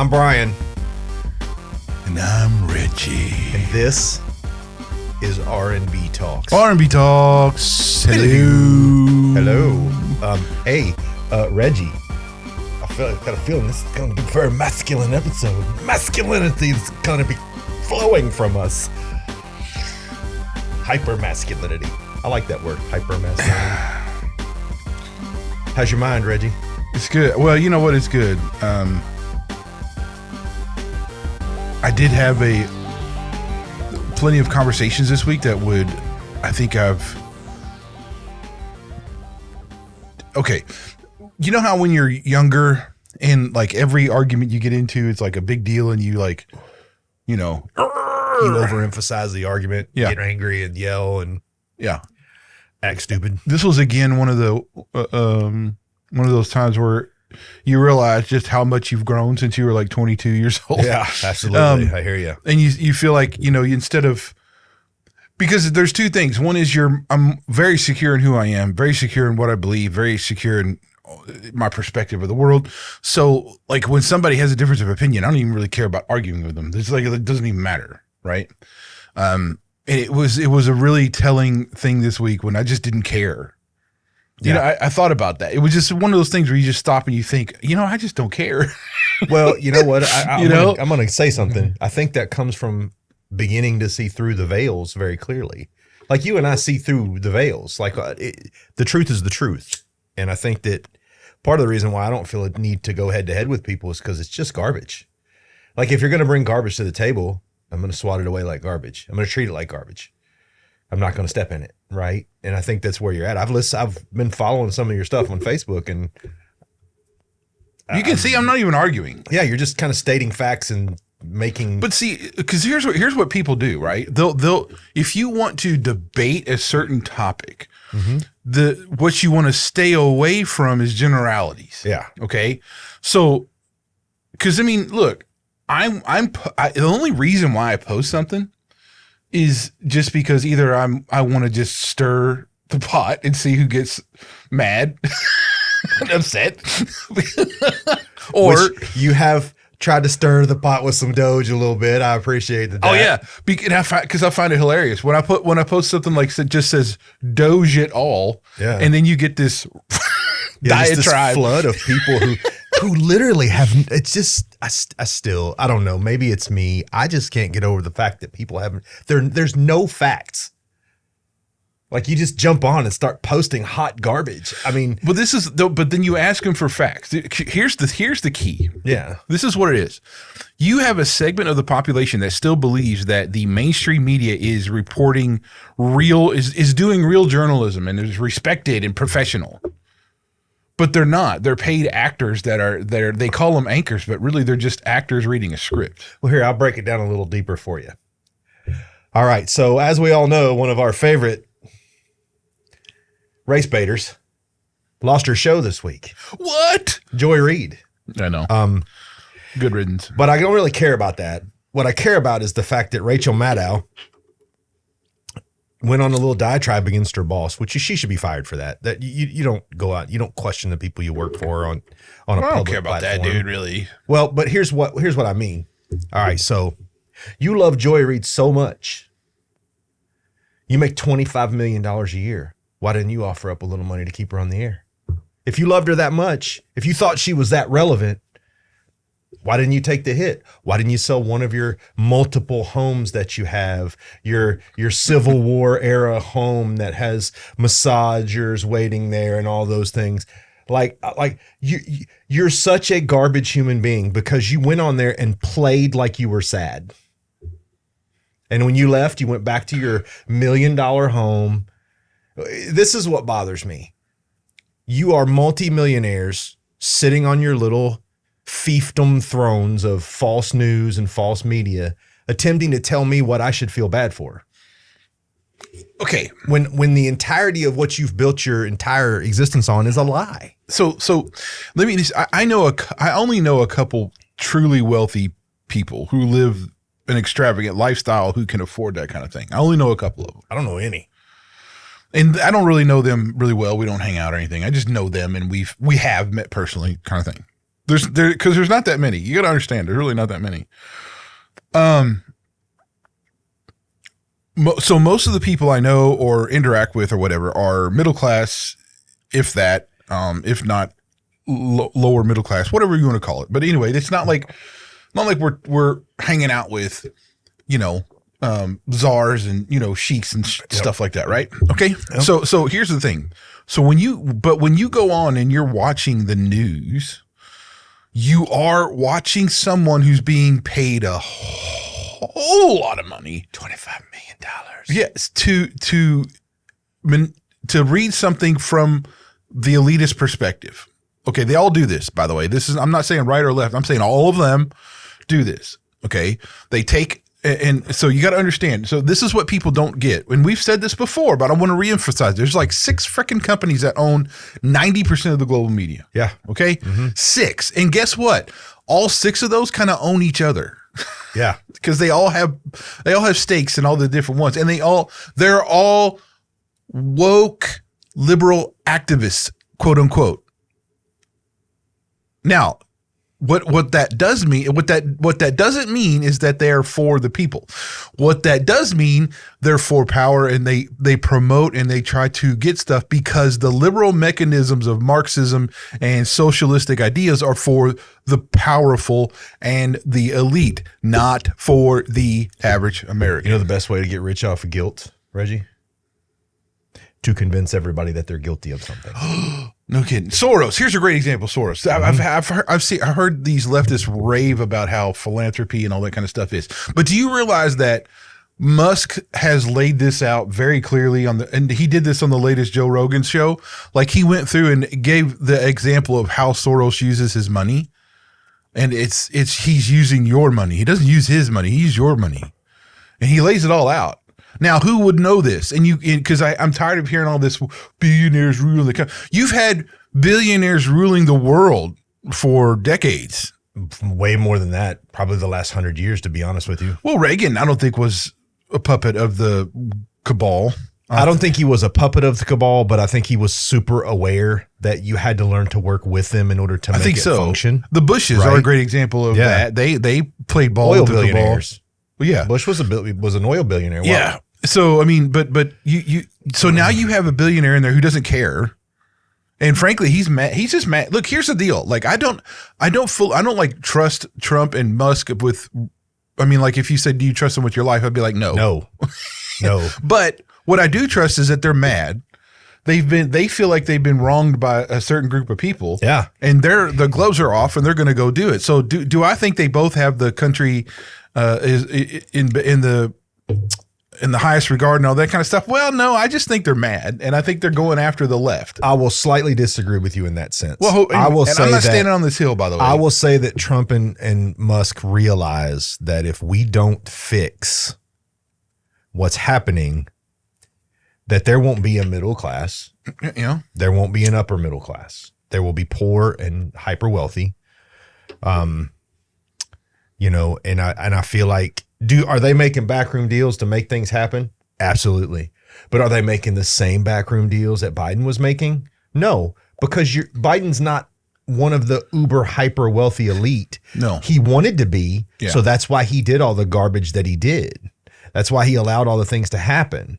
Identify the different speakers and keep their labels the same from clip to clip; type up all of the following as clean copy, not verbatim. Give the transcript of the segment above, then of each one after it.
Speaker 1: I'm Brian.
Speaker 2: And I'm Reggie.
Speaker 1: And this is R&B Talks.
Speaker 2: R&B Talks.
Speaker 1: Hello. Hey, Reggie. Got a feeling this is going to be a very masculine episode. Masculinity is going to be flowing from us. Hyper-masculinity. I like that word, hyper-masculinity. How's your mind, Reggie?
Speaker 2: It's good. Well, you know what? It's good. I did have plenty of conversations this week that okay. You know how when you're younger and like every argument you get into, it's like a big deal and you like, you know,
Speaker 1: you overemphasize the argument,
Speaker 2: yeah.
Speaker 1: Get angry and yell and act stupid.
Speaker 2: This was again one of those times where you realize just how much you've grown since you were like 22 years old.
Speaker 1: Yeah, absolutely. I hear you.
Speaker 2: And you feel like, you know, instead of, because there's two things. One is I'm very secure in who I am, very secure in what I believe, very secure in my perspective of the world. So like when somebody has a difference of opinion, I don't even really care about arguing with them. It's like, it doesn't even matter. Right. And it was a really telling thing this week when I just didn't care. You know, I thought about that. It was just one of those things where you just stop and you think, you know, I just don't care.
Speaker 1: Well, you know what? I'm going to say something. I think that comes from beginning to see through the veils very clearly. Like you and I see through the veils. Like the truth is the truth. And I think that part of the reason why I don't feel a need to go head to head with people is because it's just garbage. Like if you're going to bring garbage to the table, I'm going to swat it away like garbage. I'm going to treat it like garbage. I'm not going to step in it, right? And I think that's where you're at. I've been following some of your stuff on Facebook, and
Speaker 2: you can see I'm not even arguing.
Speaker 1: Yeah, you're just kind of stating facts and making.
Speaker 2: But see, because here's what people do, right? They'll if you want to debate a certain topic, what you want to stay away from is generalities.
Speaker 1: Yeah.
Speaker 2: Okay. So, because I mean, look, the only reason why I post something is just because either I want to just stir the pot and see who gets mad and upset, or
Speaker 1: which you have tried to stir the pot with some Doge a little bit. I appreciate that.
Speaker 2: Oh yeah, because I find it hilarious when I post something like that just says Doge it all, and then you get this diatribe,
Speaker 1: this flood of people who literally have. It's just I don't know. Maybe it's me. I just can't get over the fact that people haven't. There's no facts. Like you just jump on and start posting hot garbage. I mean,
Speaker 2: but but then you ask them for facts. Here's the key.
Speaker 1: Yeah,
Speaker 2: this is what it is. You have a segment of the population that still believes that the mainstream media is reporting is doing real journalism and is respected and professional. But they're not. They're paid actors they call them anchors, but really they're just actors reading a script.
Speaker 1: Well, here, I'll break it down a little deeper for you. All right. So as we all know, one of our favorite race baiters lost her show this week.
Speaker 2: What?
Speaker 1: Joy Reid.
Speaker 2: I know. Good riddance.
Speaker 1: But I don't really care about that. What I care about is the fact that Rachel Maddow went on a little diatribe against her boss, which she should be fired for that. That you don't go out, you don't question the people you work for on a public
Speaker 2: I don't care about
Speaker 1: platform.
Speaker 2: that, dude, really.
Speaker 1: Well, but here's what I mean. All right, so you love Joy Reid so much. You make $25 million a year. Why didn't you offer up a little money to keep her on the air? If you loved her that much, if you thought she was that relevant, why didn't you take the hit? Why didn't you sell one of your multiple homes that you have, your Civil War era home that has massagers waiting there and all those things? Like you're such a garbage human being because you went on there and played like you were sad. And when you left, you went back to your $1 million home. This is what bothers me. You are multimillionaires sitting on your little fiefdom thrones of false news and false media, attempting to tell me what I should feel bad for. Okay, when the entirety of what you've built your entire existence on is a lie.
Speaker 2: So let me just, I only know a couple truly wealthy people who live an extravagant lifestyle who can afford that kind of thing. I only know a couple of them.
Speaker 1: I don't know any.
Speaker 2: And I don't really know them really well. We don't hang out or anything. I just know them and we have met personally kind of thing. There's not that many. You got to understand, there's really not that many. So most of the people I know or interact with or whatever are middle class, if that, if not lower middle class, whatever you want to call it. But anyway, it's not like we're hanging out with, czars and, sheiks and stuff like that. Right. Okay. Yep. So here's the thing. So when you go on and you're watching the news, you are watching someone who's being paid a whole lot of money,
Speaker 1: $25 million.
Speaker 2: Yes, to read something from the elitist perspective. Okay, they all do this, by the way. I'm not saying right or left. I'm saying all of them do this. Okay, they take, and so you got to understand. So this is what people don't get, and we've said this before, but I want to reemphasize. There's like 6 freaking companies that own 90% of the global media.
Speaker 1: Yeah.
Speaker 2: Okay, 6, and guess what? All 6 of those kind of own each other.
Speaker 1: Yeah,
Speaker 2: because they all have stakes in all the different ones, and they're all woke liberal activists, quote unquote. Now, what that doesn't mean is that they're for the people. What that does mean, they're for power, and they promote and they try to get stuff because the liberal mechanisms of Marxism and socialistic ideas are for the powerful and the elite, not for the average American.
Speaker 1: You know the best way to get rich off of guilt, Reggie? To convince everybody that they're guilty of something.
Speaker 2: No kidding. Soros. Here's a great example. Soros. I've heard these leftists rave about how philanthropy and all that kind of stuff is. But do you realize that Musk has laid this out very clearly and he did this on the latest Joe Rogan show. Like he went through and gave the example of how Soros uses his money. And he's using your money. He doesn't use his money. He uses your money. And he lays it all out. Now, who would know this? And because I'm tired of hearing all this billionaires ruling the country. You've had billionaires ruling the world for decades.
Speaker 1: Way more than that. Probably the last 100 years, to be honest with you.
Speaker 2: Well, Reagan, I don't think was a puppet of the cabal.
Speaker 1: I don't think he was a puppet of the cabal, but I think he was super aware that you had to learn to work with them in order to make it function.
Speaker 2: The Bushes are a great example of that. They played ball
Speaker 1: oil
Speaker 2: with the
Speaker 1: billionaires.
Speaker 2: cabal. Well, yeah,
Speaker 1: Bush was an oil billionaire. Wow.
Speaker 2: Yeah. So I mean, but so now you have a billionaire in there who doesn't care, and frankly, he's mad. He's just mad. Look, here's the deal. Like I don't like trust Trump and Musk with. I mean, like if you said, "Do you trust them with your life?" I'd be like, "No,
Speaker 1: no."
Speaker 2: But what I do trust is that they're mad. They feel like they've been wronged by a certain group of people.
Speaker 1: Yeah,
Speaker 2: and the gloves are off, and they're going to go do it. So do I think they both have the country is in the highest regard and all that kind of stuff? Well, no, I just think they're mad, and I think they're going after the left.
Speaker 1: I will slightly disagree with you in that sense.
Speaker 2: Well, I'm not standing on this hill, by the way.
Speaker 1: I will say that Trump and Musk realize that if we don't fix what's happening, that there won't be a middle class. There won't be an upper middle class. There will be poor and hyper wealthy. And I feel like, are they making backroom deals to make things happen? Absolutely. But are they making the same backroom deals that Biden was making? No, because Biden's not one of the uber hyper wealthy elite.
Speaker 2: No.
Speaker 1: He wanted to be. Yeah. So that's why he did all the garbage that he did. That's why he allowed all the things to happen.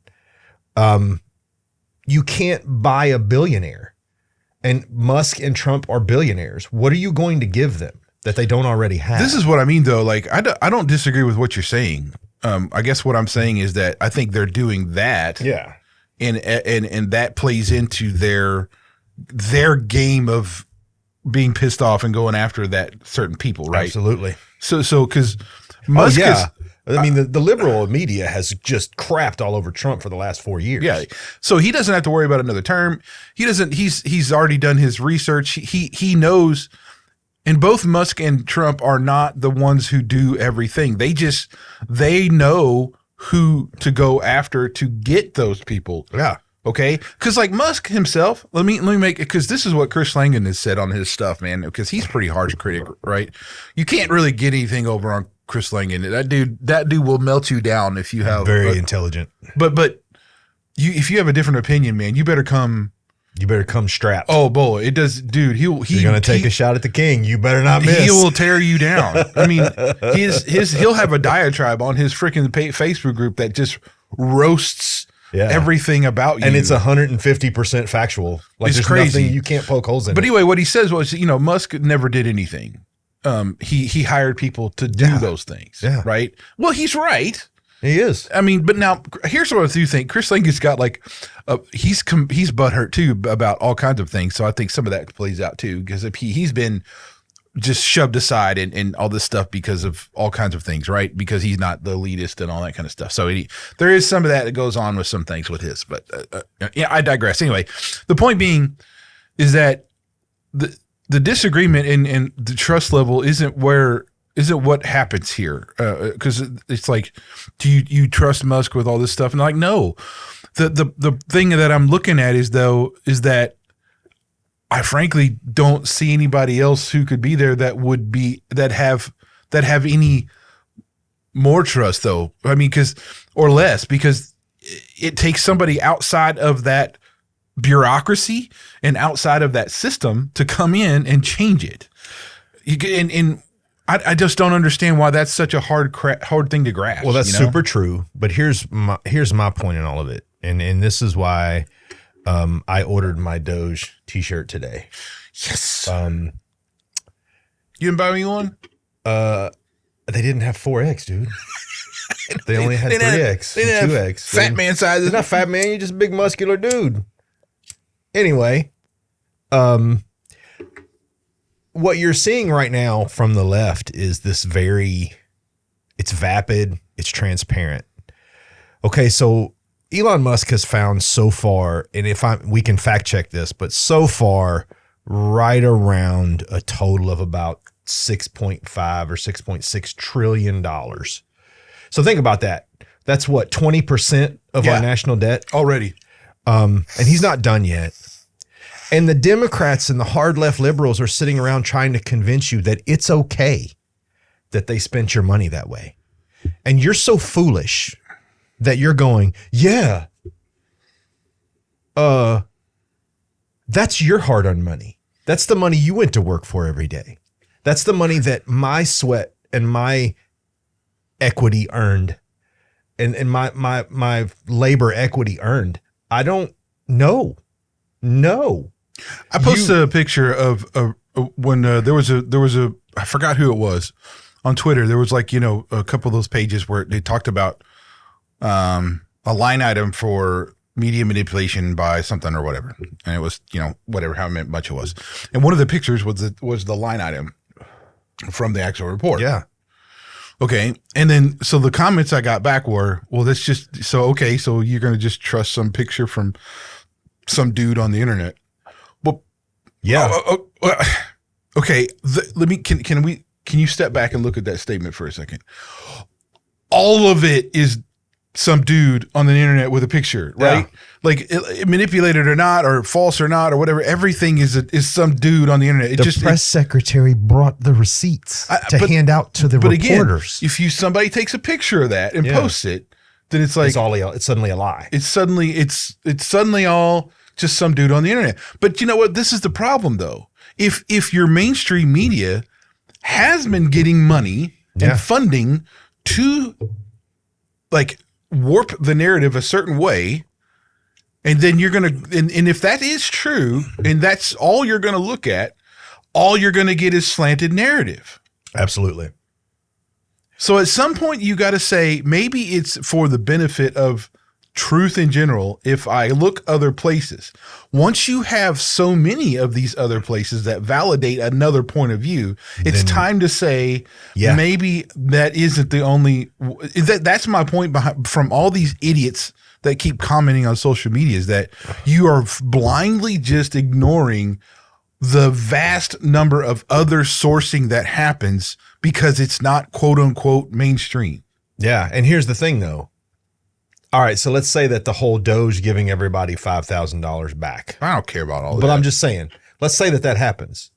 Speaker 1: You can't buy a billionaire, and Musk and Trump are billionaires. What are you going to give them that they don't already have?
Speaker 2: This is what I mean, though. Like, I don't disagree with what you're saying. I guess what I'm saying is that I think they're doing that.
Speaker 1: Yeah.
Speaker 2: And that plays into their game of being pissed off and going after that certain people, right?
Speaker 1: Absolutely.
Speaker 2: So because Musk is,
Speaker 1: I mean, the liberal media has just crapped all over Trump for the last 4 years.
Speaker 2: Yeah. So he doesn't have to worry about another term. He's already done his research. He knows. And both Musk and Trump are not the ones who do everything. They know who to go after to get those people.
Speaker 1: Yeah.
Speaker 2: Okay. Because like Musk himself, let me make it, because this is what Chris Langan has said on his stuff, man. Because he's pretty harsh critic, right? You can't really get anything over on Chris Langan. That dude will melt you down if you have
Speaker 1: very intelligent.
Speaker 2: But if you have a different opinion, man, you better come
Speaker 1: You better come strapped.
Speaker 2: Oh boy, it does, dude.
Speaker 1: You're gonna take a shot at the king. You better not miss.
Speaker 2: He will tear you down. I mean, he'll have a diatribe on his freaking Facebook group that just roasts everything about you,
Speaker 1: and it's 150% factual. Like
Speaker 2: it's
Speaker 1: there's
Speaker 2: crazy.
Speaker 1: Nothing, you can't poke holes in.
Speaker 2: But
Speaker 1: it.
Speaker 2: anyway, what he says was, Musk never did anything. He hired people to do those things.
Speaker 1: Yeah.
Speaker 2: Right. Well, he's right.
Speaker 1: He is.
Speaker 2: I mean, but now here's what I do think. Chris Lincoln's got like, he's butthurt too about all kinds of things. So I think some of that plays out too, because if he's been just shoved aside and all this stuff because of all kinds of things, right? Because he's not the elitist and all that kind of stuff. So there is some of that goes on with some things with his, but I digress. Anyway, the point being is that the disagreement and the trust level isn't what happens here, because it's like, do you trust Musk with all this stuff? And like, no, the thing that I'm looking at is that I frankly don't see anybody else who could be there that have any more trust though. I mean, or less, because it takes somebody outside of that bureaucracy and outside of that system to come in and change it. I just don't understand why that's such a hard thing to grasp.
Speaker 1: Well, that's super true. But here's my point in all of it, and this is why I ordered my Doge T-shirt today.
Speaker 2: Yes. You didn't buy me one?
Speaker 1: They didn't have 4X, dude. They only had 3X, and 2X.
Speaker 2: Fat man sizes.
Speaker 1: You're not fat man. You're just a big muscular dude. Anyway, what you're seeing right now from the left is this it's vapid, it's transparent. Okay, so Elon Musk has found so far, and we can fact check this, but so far, right around a total of about $6.5 or $6.6 trillion. So think about that. That's what, 20% of our national debt
Speaker 2: already.
Speaker 1: And he's not done yet. And the Democrats and the hard left liberals are sitting around trying to convince you that it's okay that they spent your money that way. And you're so foolish that you're going, that's your hard-earned money. That's the money you went to work for every day. That's the money that my sweat and my equity earned and my labor equity earned. I don't know. No.
Speaker 2: I posted a picture of when there was a I forgot who it was on Twitter. There was like, a couple of those pages where they talked about a line item for media manipulation by something or whatever. And it was, whatever, how much it was. And one of the pictures was the line item from the actual report.
Speaker 1: Yeah.
Speaker 2: Okay. And then, so the comments I got back were, well, that's just, so you're going to just trust some picture from some dude on the internet. Well,
Speaker 1: yeah.
Speaker 2: Okay. Can you step back and look at that statement for a second? All of it is some dude on the internet with a picture, right?
Speaker 1: Yeah.
Speaker 2: Like manipulated or not, or false or not, or whatever. Everything is some dude on the internet.
Speaker 1: The press secretary brought the receipts to hand out to the reporters.
Speaker 2: Again, if somebody takes a picture of that and posts it, then it's like
Speaker 1: it's suddenly a lie.
Speaker 2: It's suddenly all just some dude on the internet. But you know what? This is the problem, though. If your mainstream media has been getting money and funding to like warp the narrative a certain way, and then you're going to, and if that is true, and that's all you're going to look at, all you're going to get is slanted narrative.
Speaker 1: Absolutely.
Speaker 2: So at some point you got to say, maybe it's for the benefit of truth in general. If I look other places, once you have so many of these other places that validate another point of view, it's time to say, maybe that isn't the only, that's my point from all these idiots that keep commenting on social media, is that you are blindly just ignoring the vast number of other sourcing that happens because it's not quote unquote mainstream.
Speaker 1: Yeah. And here's the thing though. All right, so let's say that the whole Doge giving everybody $5,000 back.
Speaker 2: I don't care about all that.
Speaker 1: But I'm just saying, let's say that happens.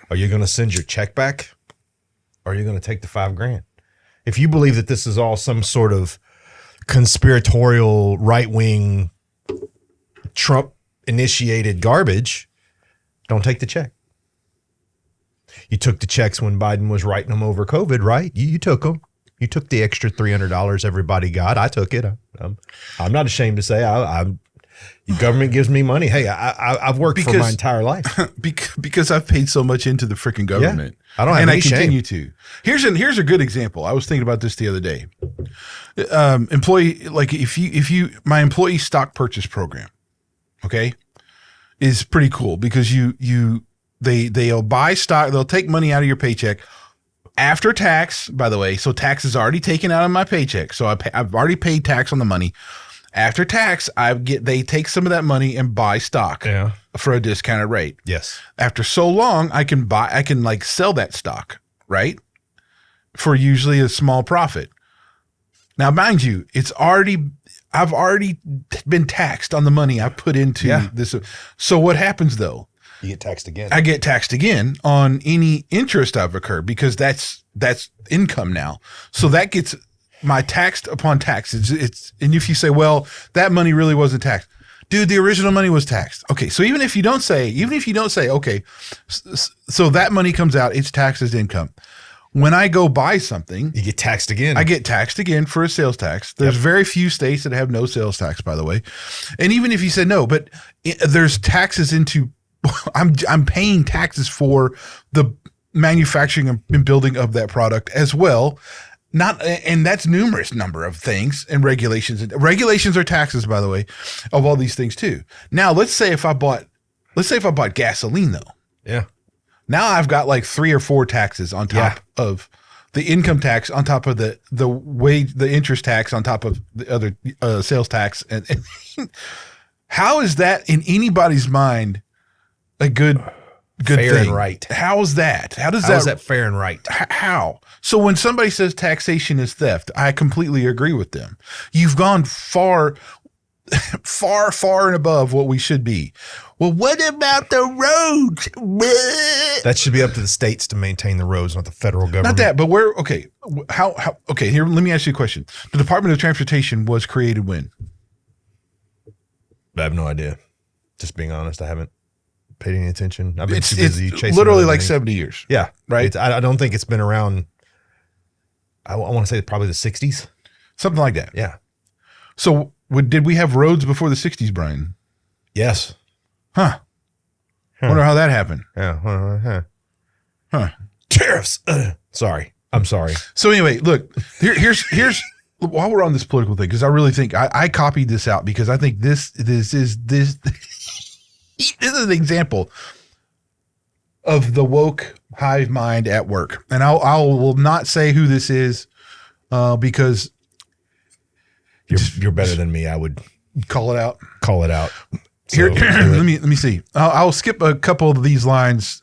Speaker 1: Are you going to send your check back? Or are you going to take the $5,000? If you believe that this is all some sort of conspiratorial right-wing Trump initiated garbage, don't take the check. You took the checks when Biden was writing them over COVID, right? You took them. You took the extra $300 everybody got. I took it. I'm not ashamed to say the government gives me money. Hey, I've worked for my entire life
Speaker 2: because I've paid so much into the freaking government.
Speaker 1: Yeah, I don't have any shame.
Speaker 2: Continue to. Here's a good example. I was thinking about this the other day. Employee, like if you my employee stock purchase program, okay, is pretty cool because they'll buy stock. They'll take money out of your paycheck. After tax, by the way, so tax is already taken out of my paycheck. So I've already paid tax on the money. After tax, they take some of that money and buy stock for a discounted rate.
Speaker 1: Yes.
Speaker 2: After so long, I can like sell that stock, right? For usually a small profit. Now, mind you, I've already been taxed on the money I put into this. So what happens though?
Speaker 1: You get taxed again.
Speaker 2: I get taxed again on any interest I've incurred because that's income now. So that gets my taxed upon tax. It's and if you say, well, that money really wasn't taxed, dude, the original money was taxed. Okay, so even if you don't say, okay, so that money comes out, it's taxed as income. When I go buy something,
Speaker 1: you get taxed again.
Speaker 2: I get taxed again for a sales tax. There's very few states that have no sales tax, by the way. And even if you said no, but there's taxes into. I'm paying taxes for the manufacturing and building of that product as well. And that's numerous number of things and regulations. Regulations are taxes, by the way, of all these things too. Now, let's say if I bought gasoline though.
Speaker 1: Yeah.
Speaker 2: Now I've got like 3 or 4 taxes on top of the income tax, on top of the interest tax, on top of the other sales tax. And how is that in anybody's mind a good fair
Speaker 1: thing?
Speaker 2: And right? How is that? How is that
Speaker 1: fair and right?
Speaker 2: How? So when somebody says taxation is theft, I completely agree with them. You've gone far and above what we should be. Well, what about the roads?
Speaker 1: That should be up to the states to maintain the roads, not the federal government.
Speaker 2: Not that, but okay, here, let me ask you a question. The Department of Transportation was created when?
Speaker 1: I have no idea. Just being honest, I haven't paid any attention. I've been too busy chasing.
Speaker 2: It's literally like 70 years.
Speaker 1: Yeah.
Speaker 2: Right?
Speaker 1: I don't think it's been around, I want to say probably the 60s.
Speaker 2: Something like that.
Speaker 1: Yeah.
Speaker 2: So did we have roads before the 60s, Brian?
Speaker 1: Yes.
Speaker 2: Huh. Wonder how that happened.
Speaker 1: Yeah.
Speaker 2: Huh.
Speaker 1: Tariffs. Sorry. I'm sorry.
Speaker 2: So anyway, look, here's while we're on this political thing, because I really think I copied this out because I think this is an example of the woke hive mind at work. And I will not say who this is because
Speaker 1: you're better than me. I would
Speaker 2: call it out.
Speaker 1: So,
Speaker 2: Here, let me see. I'll skip a couple of these lines.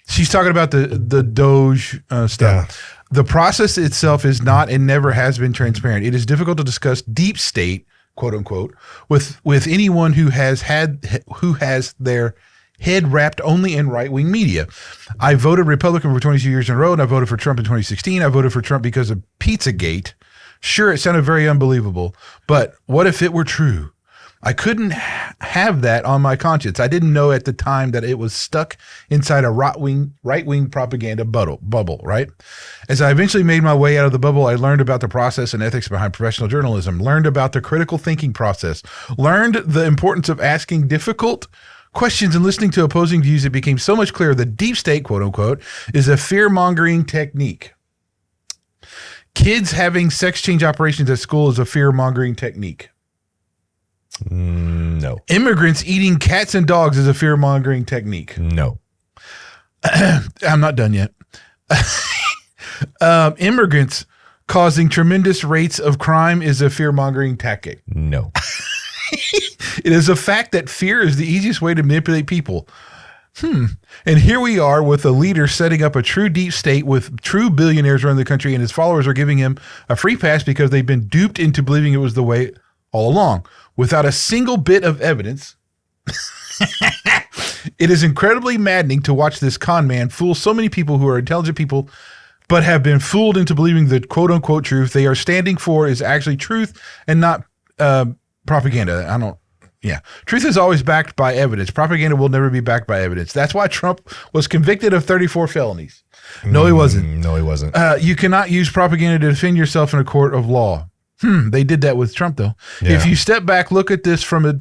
Speaker 2: She's talking about the Doge stuff.
Speaker 1: Yeah.
Speaker 2: The process itself is not and never has been transparent. It is difficult to discuss deep state, quote unquote, with anyone who has their head wrapped only in right-wing media. I voted Republican for 22 years in a row, and I voted for Trump in 2016. I voted for Trump because of Pizzagate. Sure, it sounded very unbelievable, but what if it were true? I couldn't have that on my conscience. I didn't know at the time that it was stuck inside a right-wing propaganda bubble, right? As I eventually made my way out of the bubble, I learned about the process and ethics behind professional journalism, learned about the critical thinking process, learned the importance of asking difficult questions and listening to opposing views. It became so much clearer that deep state, quote unquote, is a fear-mongering technique. Kids having sex change operations at school is a fear-mongering technique.
Speaker 1: No.
Speaker 2: Immigrants eating cats and dogs is a fear-mongering technique.
Speaker 1: No.
Speaker 2: I'm not done yet. Immigrants causing tremendous rates of crime is a fear-mongering tactic.
Speaker 1: No.
Speaker 2: It is a fact that fear is the easiest way to manipulate people. And here we are with a leader setting up a true deep state with true billionaires running the country, and his followers are giving him a free pass because they've been duped into believing it was the way all along. Without a single bit of evidence, it is incredibly maddening to watch this con man fool so many people who are intelligent people, but have been fooled into believing the quote unquote truth they are standing for is actually truth and not propaganda. Yeah. Truth is always backed by evidence. Propaganda will never be backed by evidence. That's why Trump was convicted of 34 felonies. No, he wasn't.
Speaker 1: No, he wasn't.
Speaker 2: You cannot use propaganda to defend yourself in a court of law. They did that with Trump, though.
Speaker 1: Yeah.
Speaker 2: If you step back, look at this from a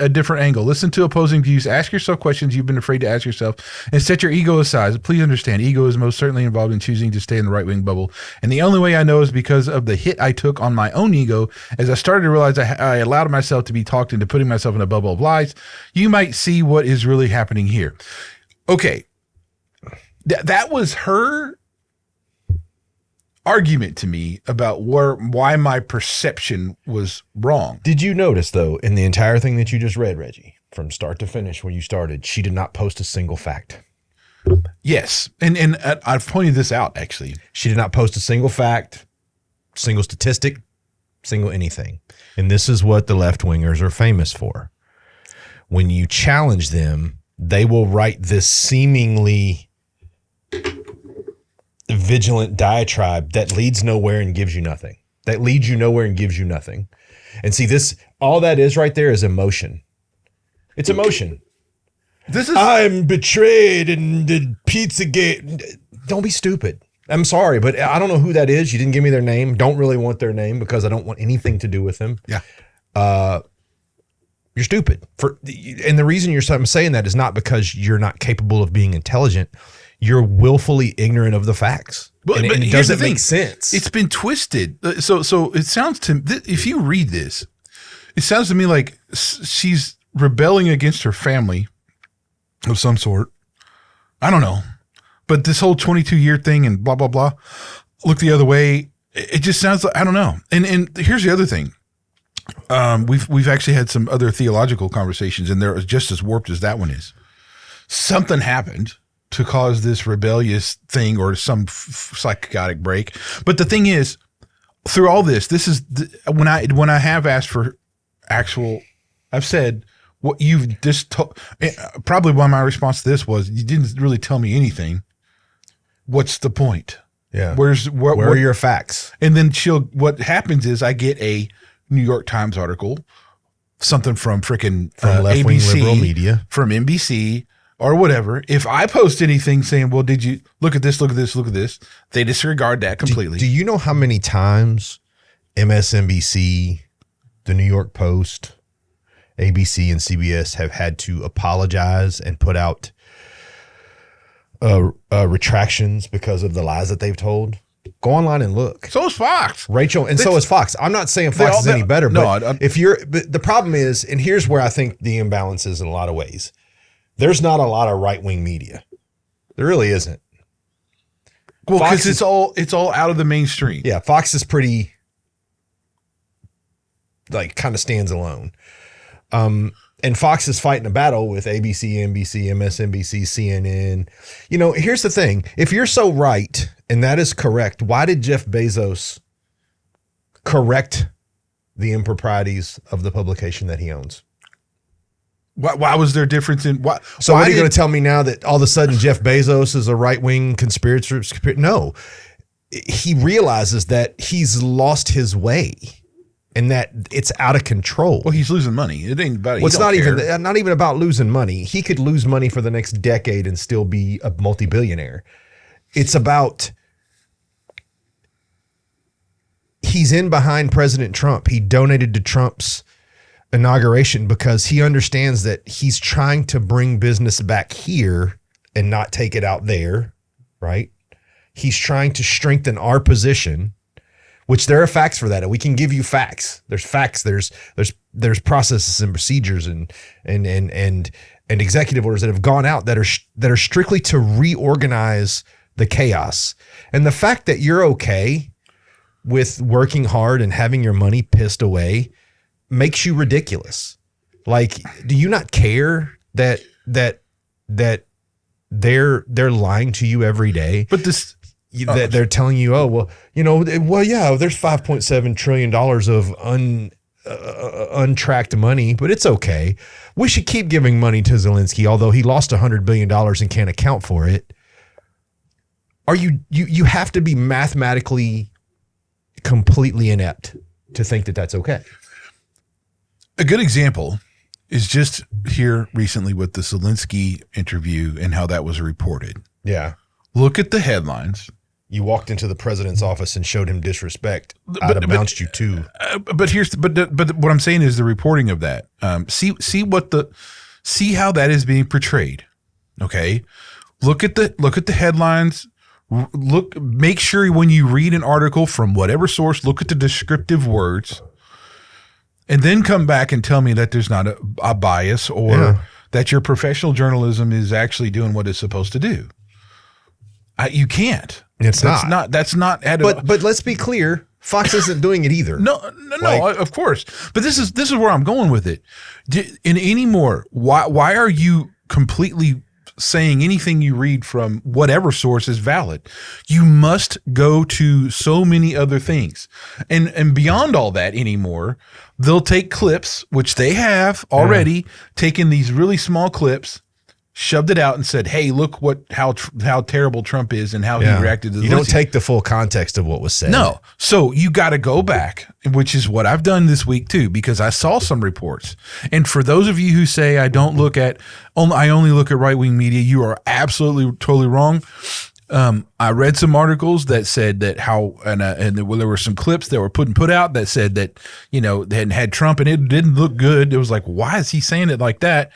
Speaker 2: different angle, listen to opposing views, ask yourself questions you've been afraid to ask yourself, and set your ego aside. Please understand, ego is most certainly involved in choosing to stay in the right-wing bubble. And the only way I know is because of the hit I took on my own ego as I started to realize I allowed myself to be talked into putting myself in a bubble of lies. You might see what is really happening here. Okay. That was her argument to me about why my perception was wrong.
Speaker 1: Did you notice, though, in the entire thing that you just read, Reggie, from start to finish when you started, she did not post a single fact?
Speaker 2: Yes. And I've pointed this out, actually.
Speaker 1: She did not post a single fact, single statistic, single anything. And this is what the left-wingers are famous for. When you challenge them, they will write this seemingly vigilant diatribe that leads nowhere and gives you nothing. That leads you nowhere and gives you nothing. And see, this, all that is right there is emotion. It's emotion. I'm betrayed in the Pizzagate. Don't be stupid. I'm sorry, but I don't know who that is. You didn't give me their name. Don't really want their name because I don't want anything to do with them.
Speaker 2: Yeah.
Speaker 1: You're stupid. And the reason I'm saying that is not because you're not capable of being intelligent. You're willfully ignorant of the facts.
Speaker 2: But
Speaker 1: it doesn't make sense.
Speaker 2: It's been twisted. So it sounds to, if you read this, it sounds to me like she's rebelling against her family of some sort. I don't know. But this whole 22-year thing and blah, blah, blah, look the other way. It just sounds like, I don't know. And here's the other thing. We've actually had some other theological conversations, and they're just as warped as that one is. Something happened to cause this rebellious thing or some psychotic break. But the thing is, through all this, when I have asked for actual, I've said what you've just told. Probably why my response to this was, you didn't really tell me anything. What's the point?
Speaker 1: Yeah.
Speaker 2: Where
Speaker 1: are your facts?
Speaker 2: And then what happens is I get a New York Times article, something from freaking
Speaker 1: left-wing
Speaker 2: ABC,
Speaker 1: liberal media,
Speaker 2: from NBC or whatever. If I post anything saying, well, did you look at this, look at this, look at this, they disregard that completely.
Speaker 1: Do you know how many times MSNBC, the New York Post, ABC, and CBS have had to apologize and put out retractions because of the lies that they've told? Go online and look.
Speaker 2: So is Fox.
Speaker 1: Rachel, and so is Fox. I'm not saying Fox is any better, but but the problem is, and here's where I think the imbalance is in a lot of ways. There's not a lot of right-wing media. There really isn't.
Speaker 2: Well, because it's all out of the mainstream.
Speaker 1: Yeah, Fox is pretty, like, kind of stands alone. And Fox is fighting a battle with ABC, NBC, MSNBC, CNN. You know, here's the thing. If you're so right, and that is correct, why did Jeff Bezos correct the improprieties of the publication that he owns?
Speaker 2: Why was there a difference in what?
Speaker 1: So what are you going to tell me now that all of a sudden Jeff Bezos is a right-wing conspirator? No, he realizes that he's lost his way and that it's out of control.
Speaker 2: Well, he's losing money. It ain't about.
Speaker 1: Well, it's not even about losing money. He could lose money for the next decade and still be a multi-billionaire. It's about he's in behind President Trump. He donated to Trump's inauguration because he understands that he's trying to bring business back here and not take it out there, right? He's trying to strengthen our position, which there are facts for that. And we can give you facts. There's facts. There's processes and procedures and executive orders that have gone out that are strictly to reorganize the chaos. And the fact that you're okay with working hard and having your money pissed away makes you ridiculous. Like, do you not care that they're lying to you every day?
Speaker 2: But this
Speaker 1: that they're telling you, oh, well, yeah, there's $5.7 trillion of untracked money, but it's okay. We should keep giving money to Zelensky, although he lost $100 billion and can't account for it. Are you have to be mathematically completely inept to think that that's okay.
Speaker 2: A good example is just here recently with the Zelensky interview and how that was reported.
Speaker 1: Yeah.
Speaker 2: Look at the headlines.
Speaker 1: You walked into the president's office and showed him disrespect. I'd have bounced you too.
Speaker 2: But what I'm saying is the reporting of that. See how that is being portrayed. Okay. Look at the headlines. Make sure when you read an article from whatever source, look at the descriptive words, and then come back and tell me that there's not a bias or that your professional journalism is actually doing what it's supposed to do. You can't. That's not at all.
Speaker 1: But let's be clear, Fox isn't doing it either.
Speaker 2: No, of course. But this is where I'm going with it. Why are you completely saying anything you read from whatever source is valid? You must go to so many other things. And beyond all that anymore, they'll take clips, which they have already taken these really small clips, shoved it out and said, hey, look how terrible Trump is and how he reacted to this.
Speaker 1: You don't take the full context of what was said.
Speaker 2: No. So you got to go back, which is what I've done this week too, because I saw some reports. And for those of you who say I only look at right-wing media, you are absolutely totally wrong. I read some articles that said that there were some clips that were put out that said that, they had Trump and it didn't look good. It was like, why is he saying it like that?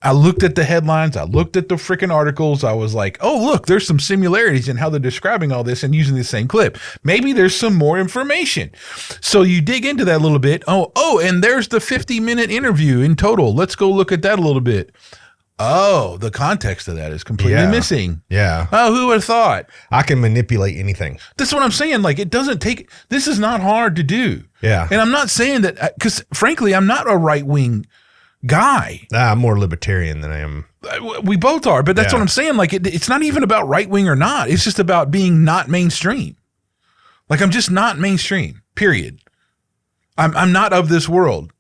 Speaker 2: I looked at the headlines. I looked at the freaking articles. I was like, oh, look, there's some similarities in how they're describing all this and using the same clip. Maybe there's some more information. So you dig into that a little bit. Oh, and there's the 50-minute interview in total. Let's go look at that a little bit. Oh, the context of that is completely missing.
Speaker 1: Yeah.
Speaker 2: Oh, who would have thought?
Speaker 1: I can manipulate anything.
Speaker 2: That's what I'm saying. Like, this is not hard to do.
Speaker 1: Yeah.
Speaker 2: And I'm not saying that, because frankly, I'm not a right-wing guy.
Speaker 1: I'm more libertarian than I am.
Speaker 2: We both are, but that's what I'm saying. Like, it's not even about right wing or not. It's just about being not mainstream. Like, I'm just not mainstream, period. I'm not of this world.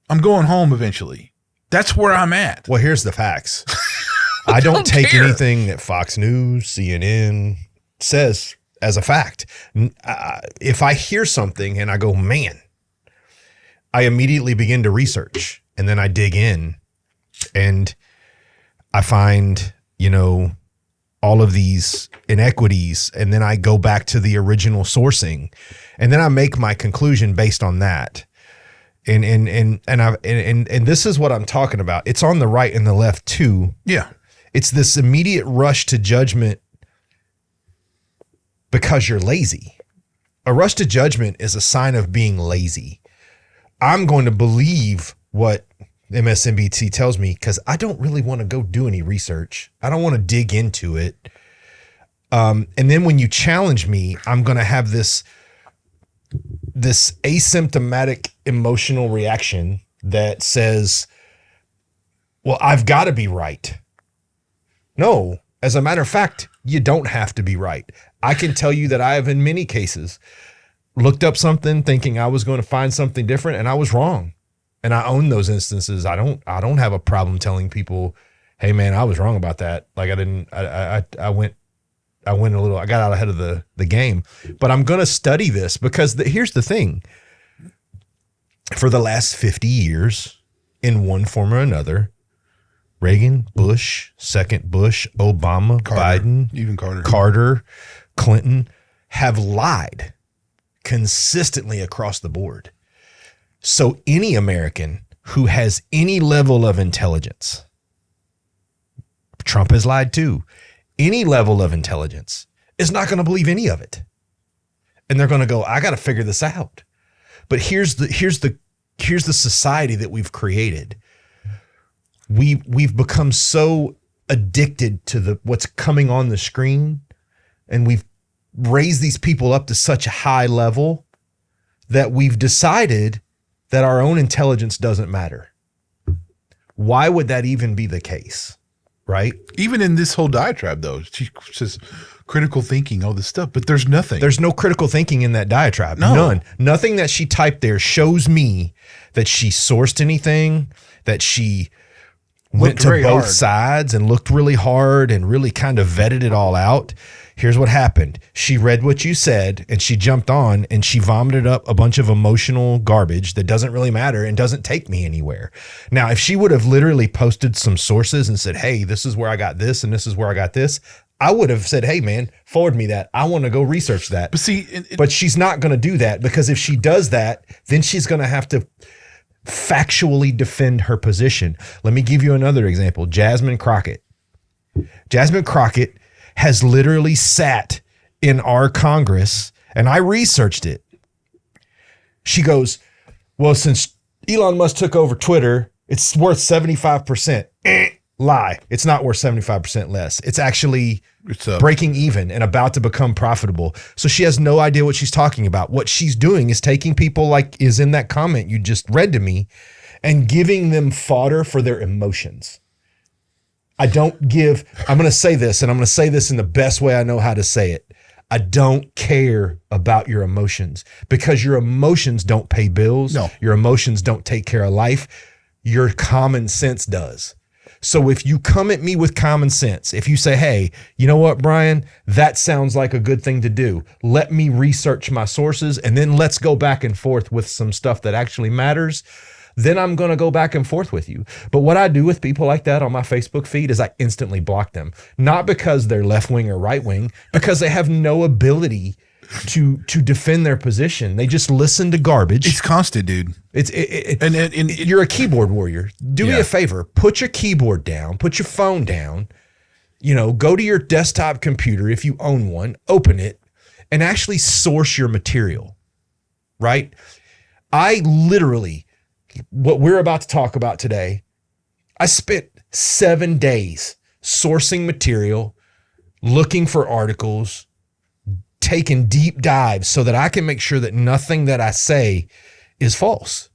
Speaker 2: I'm going home eventually. That's where I'm at.
Speaker 1: Well, here's the facts. I don't take anything that Fox News, CNN says as a fact. If I hear something and I go, man, I immediately begin to research. And then I dig in and I find, all of these inequities. And then I go back to the original sourcing and then I make my conclusion based on that. And this is what I'm talking about. It's on the right and the left too.
Speaker 2: Yeah.
Speaker 1: It's this immediate rush to judgment because you're lazy. A rush to judgment is a sign of being lazy. I'm going to believe what MSNBC tells me because I don't really want to go do any research. I don't want to dig into it. And then when you challenge me, I'm going to have this asymptomatic emotional reaction that says, well, I've got to be right. No, as a matter of fact, you don't have to be right. I can tell you that I have in many cases looked up something thinking I was going to find something different and I was wrong. And I own those instances. I don't have a problem telling people, hey man, I was wrong about that. Like I went a little, I got out ahead of the game, but I'm going to study this because here's the thing. For the last 50 years in one form or another, Reagan, Bush, second Bush, Obama,
Speaker 2: Carter,
Speaker 1: Biden,
Speaker 2: even
Speaker 1: Carter, Clinton have lied consistently across the board. So any American who has any level of intelligence, Trump has lied too, any level of intelligence is not going to believe any of it. And they're going to go, I got to figure this out. But here's the society that we've created. We've become so addicted to what's coming on the screen, and we've raised these people up to such a high level that we've decided that our own intelligence doesn't matter. Why would that even be the case? Right?
Speaker 2: Even in this whole diatribe, though, she says critical thinking, all this stuff, but there's nothing.
Speaker 1: There's no critical thinking in that diatribe.
Speaker 2: No.
Speaker 1: None. Nothing that she typed there shows me that she sourced anything, that she went to both sides and looked really hard and really kind of vetted it all out. Here's what happened. She read what you said and she jumped on and she vomited up a bunch of emotional garbage that doesn't really matter and doesn't take me anywhere. Now, if she would have literally posted some sources and said, hey, this is where I got this and this is where I got this, I would have said, hey, man, forward me that. I want to go research that.
Speaker 2: But see,
Speaker 1: but she's not going to do that, because if she does that, then she's going to have to factually defend her position. Let me give you another example. Jasmine Crockett. Jasmine Crockett has literally sat in our Congress, and I researched it. She goes, well, since Elon Musk took over Twitter, it's worth 75%. Lie. It's not worth 75% less. It's actually breaking even and about to become profitable. So she has no idea what she's talking about. What she's doing is taking people like is in that comment you just read to me and giving them fodder for their emotions. I'm going to say this, and I'm going to say this in the best way I know how to say it. I don't care about your emotions, because your emotions don't pay bills.
Speaker 2: No.
Speaker 1: Your emotions don't take care of life. Your common sense does. So if you come at me with common sense, if you say, hey, you know what, Brian, that sounds like a good thing to do. Let me research my sources, and then let's go back and forth with some stuff that actually matters. Then I'm going to go back and forth with you. But what I do with people like that on my Facebook feed is I instantly block them. Not because they're left wing or right wing, because they have no ability to defend their position. They just listen to garbage.
Speaker 2: it's constant, dude.
Speaker 1: And you're a keyboard warrior. Do me
Speaker 2: Yeah.
Speaker 1: a favor. Put your keyboard down. Put your phone down. Go to your desktop computer if you own one. Open it and actually source your material. Right? I literally, what we're about to talk about today, I spent 7 days sourcing material, looking for articles, taking deep dives so that I can make sure that nothing that I say is false.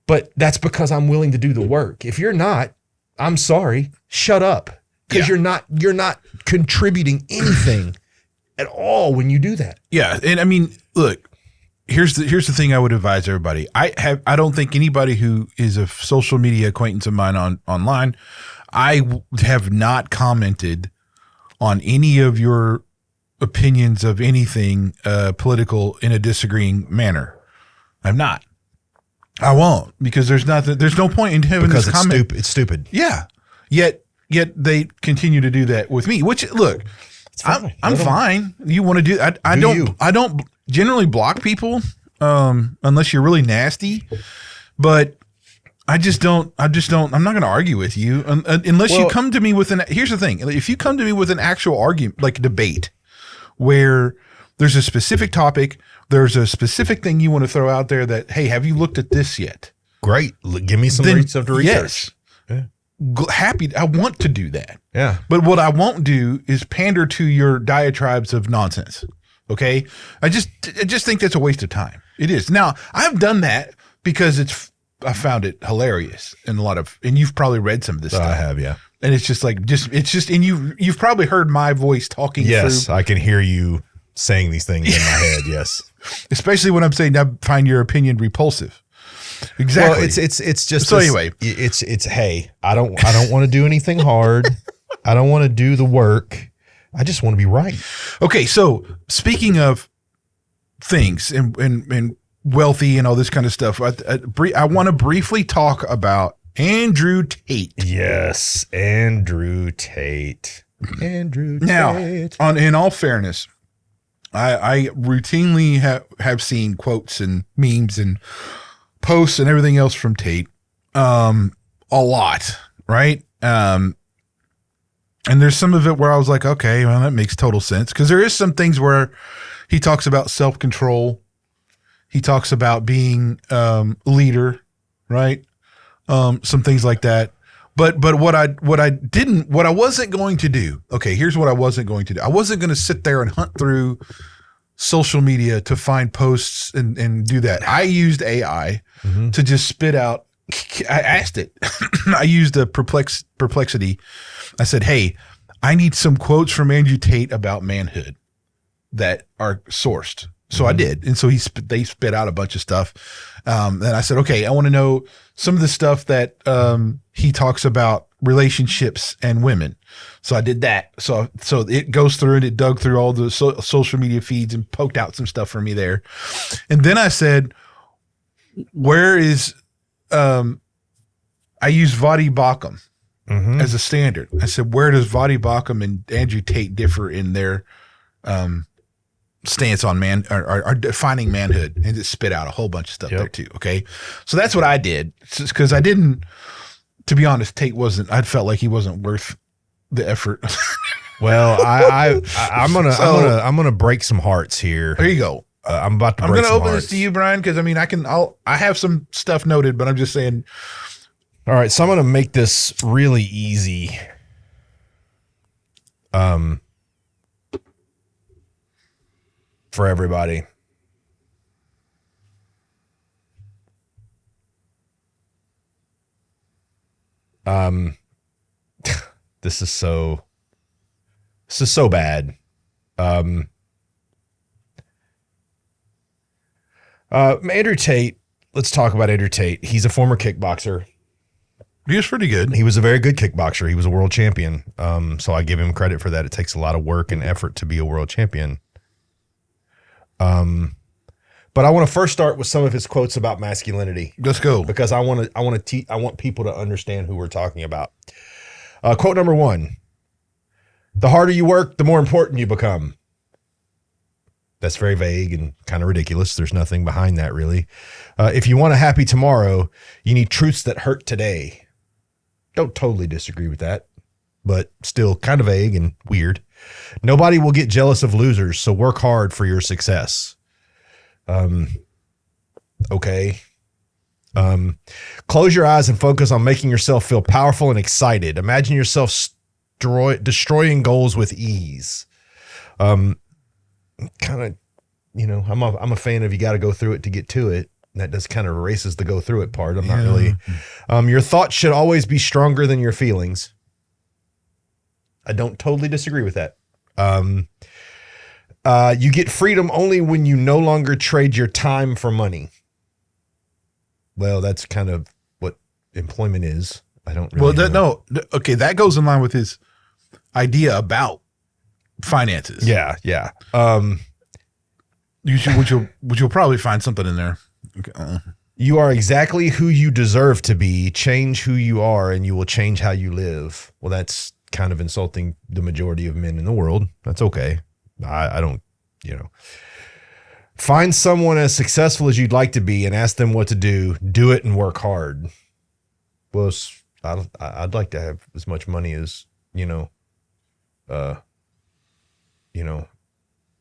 Speaker 1: But that's because I'm willing to do the work. If you're not, I'm sorry, shut up. Because you're not contributing anything at all when you do that.
Speaker 2: Yeah. And I mean, look, here's the thing I would advise everybody. I don't think anybody who is a social media acquaintance of mine online, I have not commented on any of your opinions of anything political in a disagreeing manner. I'm not. I won't, because there's no point in having
Speaker 1: Because
Speaker 2: this comment.
Speaker 1: it's stupid.
Speaker 2: Yeah. Yet they continue to do that with me, which, look, I'm fine. You want to do I don't generally block people unless you're really nasty, but I'm not going to argue with you unless you come to me with here's the thing. If you come to me with an actual argument, like a debate where there's a specific topic, there's a specific thing you want to throw out there that, hey, have you looked at this yet?
Speaker 1: Great. Give me some stuff to research.
Speaker 2: Yes. Happy. I want to do that.
Speaker 1: Yeah.
Speaker 2: But what I won't do is pander to your diatribes of nonsense. Okay. I just think that's a waste of time. It is. Now, I've done that because I found it hilarious and and you've probably read some of this stuff.
Speaker 1: I have, yeah.
Speaker 2: And it's just and you've probably heard my voice talking.
Speaker 1: Yes,
Speaker 2: through.
Speaker 1: I can hear you saying these things in my head. Yes.
Speaker 2: Especially when I'm saying I find your opinion repulsive. Exactly.
Speaker 1: Well, it's just
Speaker 2: so anyway.
Speaker 1: It's hey, I don't want to do anything hard. I don't want to do the work. I just want to be right.
Speaker 2: Okay, so speaking of things and wealthy and all this kind of stuff, I want to briefly talk about Andrew Tate.
Speaker 1: Yes, Andrew Tate. Andrew Tate.
Speaker 2: Now, in all fairness, I routinely have seen quotes and memes and posts and everything else from Tate, a lot, right? And there's some of it where I was like, okay, well, that makes total sense, because there is some things where he talks about self-control. He talks about being leader, right? Some things like that. But what I wasn't going to do. Okay, here's what I wasn't going to do. I wasn't going to sit there and hunt through social media to find posts and do that. I used AI to just spit out. I asked it. I used a perplexity. I said, hey, I need some quotes from Andrew Tate about manhood that are sourced. So I did. And so they spit out a bunch of stuff. And I said, okay, I want to know some of the stuff that he talks about relationships and women. So I did that. So it goes through and it dug through all the social media feeds and poked out some stuff for me there. And then I said, where is, I use Vadi Bakum as a standard. I said, where does Vadi Bakum and Andrew Tate differ in their stance on man or defining manhood? And it spit out a whole bunch of stuff there too. Okay. So that's what I did, because I didn't, to be honest, Tate wasn't, I felt like he wasn't worth the effort.
Speaker 1: Well, I'm gonna break some hearts here.
Speaker 2: There you go.
Speaker 1: I'm about to.
Speaker 2: I'm gonna open this to you, Brian, because I mean, I have some stuff noted, but I'm just saying.
Speaker 1: All right, so I'm gonna make this really easy. For everybody. This is so bad. Andrew Tate, let's talk about Andrew Tate. He's a former kickboxer.
Speaker 2: He was pretty good.
Speaker 1: He was a very good kickboxer. He was a world champion. So I give him credit for that. It takes a lot of work and effort to be a world champion. But I want to first start with some of his quotes about masculinity.
Speaker 2: Let's go.
Speaker 1: Because I want people to understand who we're talking about. Quote number 1, the harder you work, the more important you become. That's very vague and kind of ridiculous. There's nothing behind that, really. If you want a happy tomorrow, you need truths that hurt today. Don't totally disagree with that, but still kind of vague and weird. Nobody will get jealous of losers, so work hard for your success. Okay. Close your eyes and focus on making yourself feel powerful and excited. Imagine yourself destroying goals with ease. Kind of, I'm a fan of, you got to go through it to get to it. And that does kind of erases the go through it part. I'm not really. Your thoughts should always be stronger than your feelings. I don't totally disagree with that. You get freedom only when you no longer trade your time for money. Well, that's kind of what employment is. I don't really know.
Speaker 2: Okay, that goes in line with his idea about finances.
Speaker 1: Yeah.
Speaker 2: Which you'll probably find something in there. Okay.
Speaker 1: You are exactly who you deserve to be. Change who you are and you will change how you live. Well, that's kind of insulting the majority of men in the world. That's okay. I don't, Find someone as successful as you'd like to be and ask them what to do. Do it and work hard. Well, I'd like to have as much money as,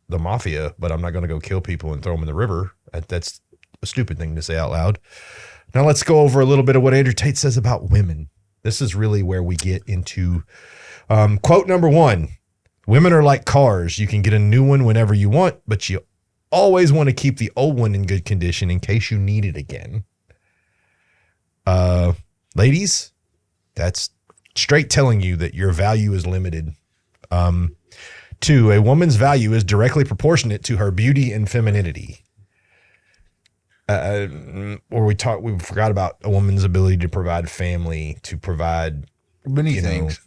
Speaker 1: the mafia, but I'm not going to go kill people and throw them in the river. That's a stupid thing to say out loud. Now let's go over a little bit of what Andrew Tate says about women. This is really where we get into quote number 1. Women are like cars. You can get a new one whenever you want, but you always want to keep the old one in good condition in case you need it again. Ladies, that's straight telling you that your value is limited. 2, a woman's value is directly proportionate to her beauty and femininity. We forgot about a woman's ability to provide family, to provide
Speaker 2: many things.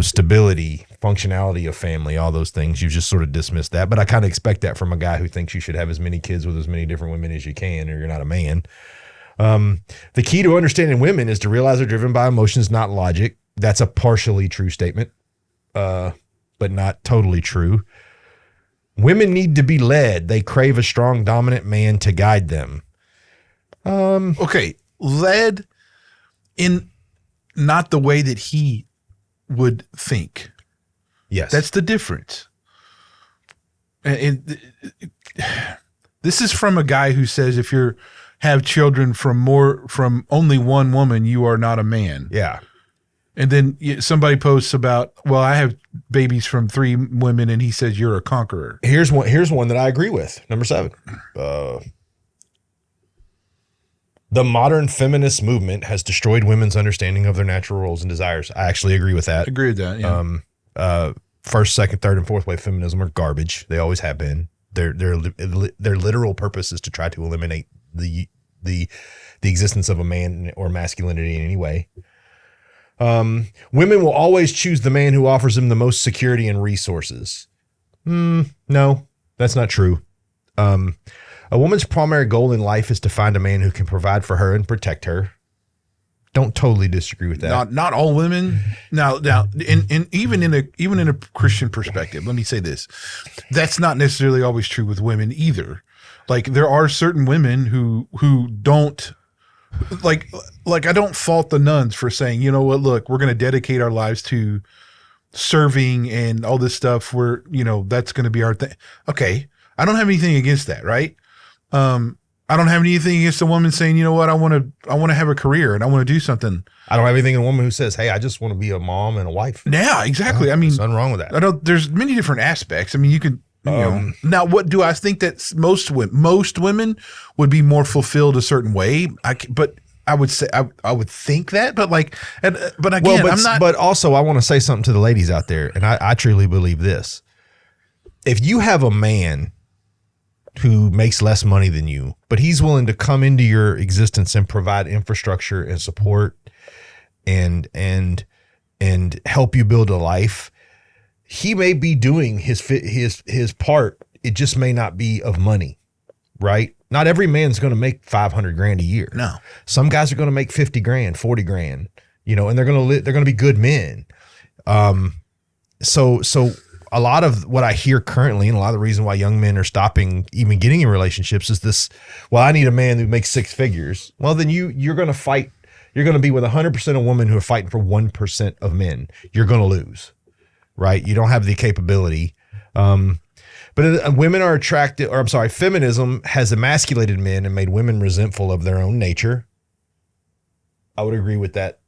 Speaker 1: Stability, functionality of family, all those things. You've just sort of dismissed that. But I kind of expect that from a guy who thinks you should have as many kids with as many different women as you can, or you're not a man. The key to understanding women is to realize they're driven by emotions, not logic. That's a partially true statement, but not totally true. Women need to be led. They crave a strong, dominant man to guide them.
Speaker 2: Okay, led in not the way that he would think.
Speaker 1: Yes.
Speaker 2: That's the difference. And this is from a guy who says if you have children from only one woman, you are not a man.
Speaker 1: Yeah.
Speaker 2: And then somebody posts about, well, I have babies from 3 women, and he says you're a conqueror.
Speaker 1: Here's one that I agree with. Number 7. The modern feminist movement has destroyed women's understanding of their natural roles and desires. I actually agree with that.
Speaker 2: Agree with that. Yeah.
Speaker 1: First, second, third, and fourth wave feminism are garbage. They always have been. Their literal purpose is to try to eliminate the the existence of a man or masculinity in any way. Women will always choose the man who offers them the most security and resources. No, that's not true. A woman's primary goal in life is to find a man who can provide for her and protect her. Don't totally disagree with that.
Speaker 2: Not all women. Now, even in a Christian perspective, let me say this: that's not necessarily always true with women either. Like there are certain women who don't like I don't fault the nuns for saying, you know what, look, we're going to dedicate our lives to serving and all this stuff. We're, that's going to be our thing. Okay, I don't have anything against that, right? I don't have anything against a woman saying, you know what, I want to have a career and I want to do something.
Speaker 1: I don't have anything in a woman who says, hey, I just want to be a mom and a wife.
Speaker 2: Yeah, exactly. I mean,
Speaker 1: there's nothing wrong with that.
Speaker 2: There's many different aspects. I mean, you could, now what do I think that most women would be more fulfilled a certain way? But I would say, I would think that, but again, I'm not.
Speaker 1: But also I want to say something to the ladies out there. And I truly believe this. If you have a man who makes less money than you, but he's willing to come into your existence and provide infrastructure and support and help you build a life, he may be doing his part. It just may not be of money, right? Not every man's going to make 500 grand a year.
Speaker 2: No.
Speaker 1: Some guys are going to make 50 grand, 40 grand, and they're going to be good men. So a lot of what I hear currently, and a lot of the reason why young men are stopping even getting in relationships is this, well, I need a man who makes six figures. Well, then you're going to fight. You're going to be with 100% of women who are fighting for 1% of men. You're going to lose, right? You don't have the capability. But women are attracted, or I'm sorry, feminism has emasculated men and made women resentful of their own nature. I would agree with that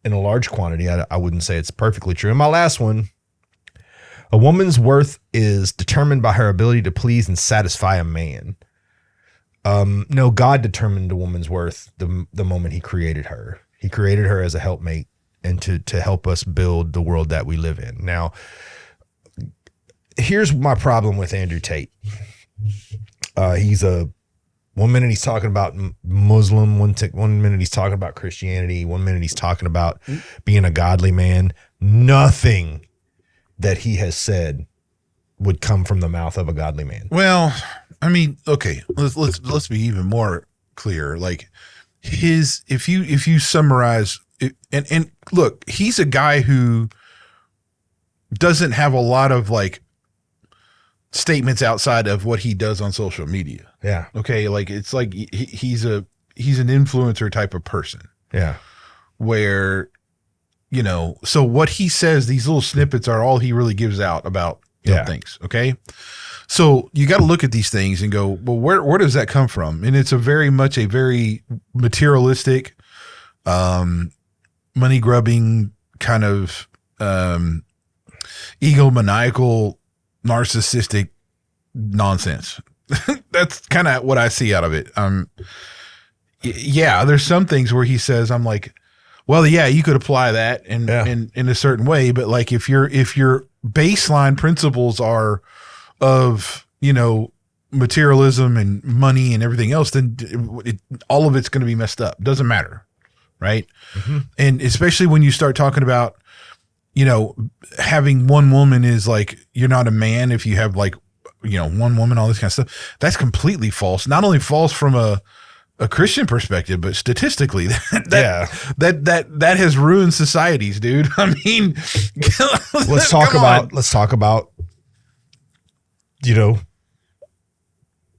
Speaker 1: in a large quantity. I wouldn't say it's perfectly true. And my last one, a woman's worth is determined by her ability to please and satisfy a man. No, God determined a woman's worth the moment he created her. He created her as a helpmate and to help us build the world that we live in. Now, here's my problem with Andrew Tate. He's one minute he's talking about Muslim, one minute he's talking about Christianity, one minute he's talking about being a godly man. Nothing that he has said would come from the mouth of a godly man.
Speaker 2: Well, I mean, okay, let's be even more clear. Like if you summarize it, and look, he's a guy who doesn't have a lot of like statements outside of what he does on social media.
Speaker 1: Yeah.
Speaker 2: Okay. Like it's like he's an influencer type of person.
Speaker 1: Yeah.
Speaker 2: Where, so what he says, these little snippets are all he really gives out about things. Okay. So you got to look at these things and go, well, where does that come from? And it's a very materialistic, money grubbing kind of, egomaniacal, narcissistic nonsense. That's kind of what I see out of it. Yeah, there's some things where he says, I'm like, well, yeah, you could apply that in a certain way, but like if your baseline principles are of, materialism and money and everything else, then all of it's going to be messed up. Doesn't matter. Right. Mm-hmm. And especially when you start talking about, having one woman is like, you're not a man if you have like, one woman, all this kind of stuff. That's completely false. Not only false from a Christian perspective, but statistically that has ruined societies, dude. I mean, let's talk about,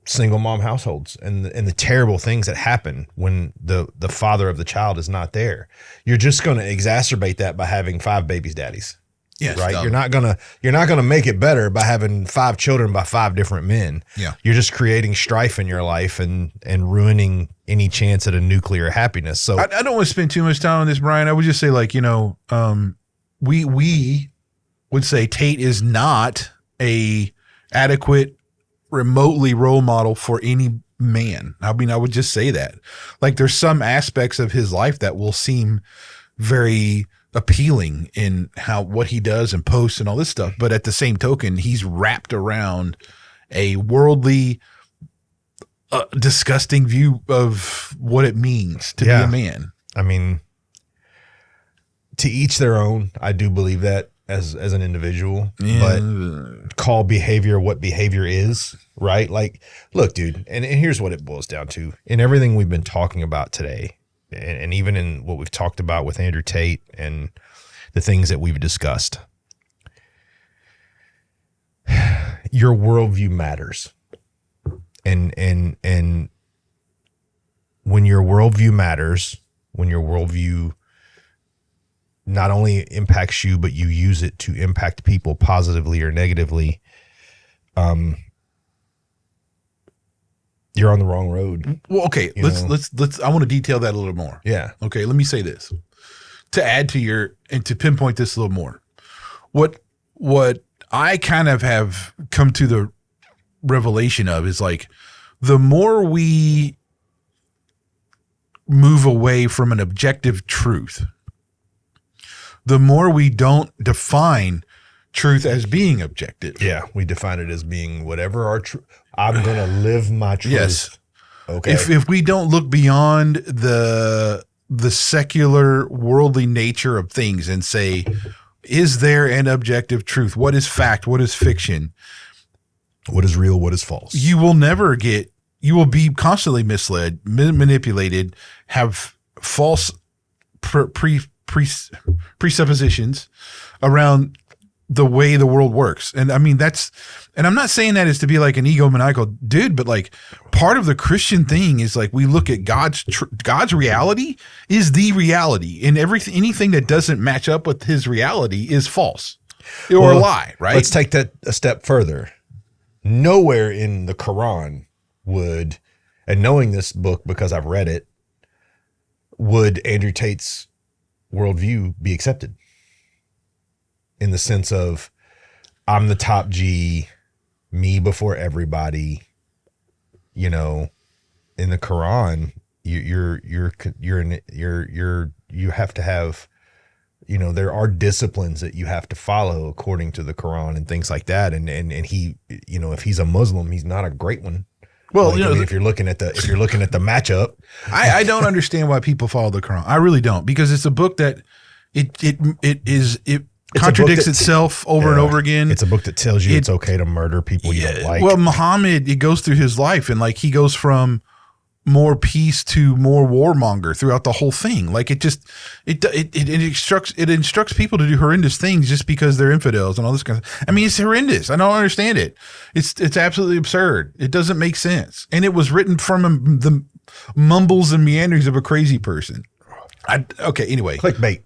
Speaker 2: single mom households and the terrible things that happen when the father of the child is not there. You're just going to exacerbate that by having 5 babies daddies. Yes, right. Dumb. You're not gonna make it better by having 5 children by 5 different men. Yeah. You're just creating strife in your life and ruining any chance at a nuclear happiness. So I don't want to spend too much time on this, Brian. I would just say like, we would say Tate is not a adequate remotely role model for any man. I mean, I would just say that. Like there's some aspects of his life that will seem very appealing in what he does and posts and all this stuff. But at the same token, he's wrapped around a worldly, disgusting view of what it means to be a man.
Speaker 1: I mean, to each their own. I do believe that as an individual, but call behavior what behavior is, right? Like, look, dude, and here's what it boils down to. In everything we've been talking about today, and even in what we've talked about with Andrew Tate and the things that we've discussed, your worldview matters. And when your worldview matters, when your worldview not only impacts you, but you use it to impact people positively or negatively, you're on the wrong road.
Speaker 2: Well, okay, let's I want to detail that a little more.
Speaker 1: Yeah.
Speaker 2: Okay, let me say this. To add to and to pinpoint this a little more. What I kind of have come to the revelation of is like, the more we move away from an objective truth, the more we don't define truth as being objective.
Speaker 1: Yeah, we define it as being whatever our truth. I'm going to live my truth.
Speaker 2: Yes.
Speaker 1: Okay.
Speaker 2: If we don't look beyond the secular worldly nature of things and say, is there an objective truth? What is fact? What is fiction?
Speaker 1: What is real? What is false?
Speaker 2: You will never you will be constantly misled, manipulated, have false presuppositions around the way the world works. And I mean, and I'm not saying that is to be like an egomaniacal dude, but like part of the Christian thing is like, we look at God's reality is the reality, and anything that doesn't match up with his reality is false or a lie, right?
Speaker 1: Let's take that a step further. Nowhere in the Quran would, and knowing this book because I've read it, would Andrew Tate's worldview be accepted, in the sense of, I'm the top G, me before everybody. You know, in the Quran, you have to have, you know, there are disciplines that you have to follow according to the Quran and things like that. And he, you know, if he's a Muslim, he's not a great one.
Speaker 2: Well,
Speaker 1: like,
Speaker 2: you know,
Speaker 1: I mean, if you're looking at the matchup,
Speaker 2: I don't understand why people follow the Quran. I really don't, because it's a book that it contradicts itself over and over again.
Speaker 1: It's a book that tells you it's okay to murder people you don't like.
Speaker 2: Well, Muhammad, it goes through his life, and like he goes from more peace to more warmonger throughout the whole thing. Like it instructs people to do horrendous things just because they're infidels and all this kind of. I mean, it's horrendous. I don't understand it. It's absolutely absurd. It doesn't make sense, and it was written from the mumbles and meanderings of a crazy person. Okay. Anyway,
Speaker 1: clickbait.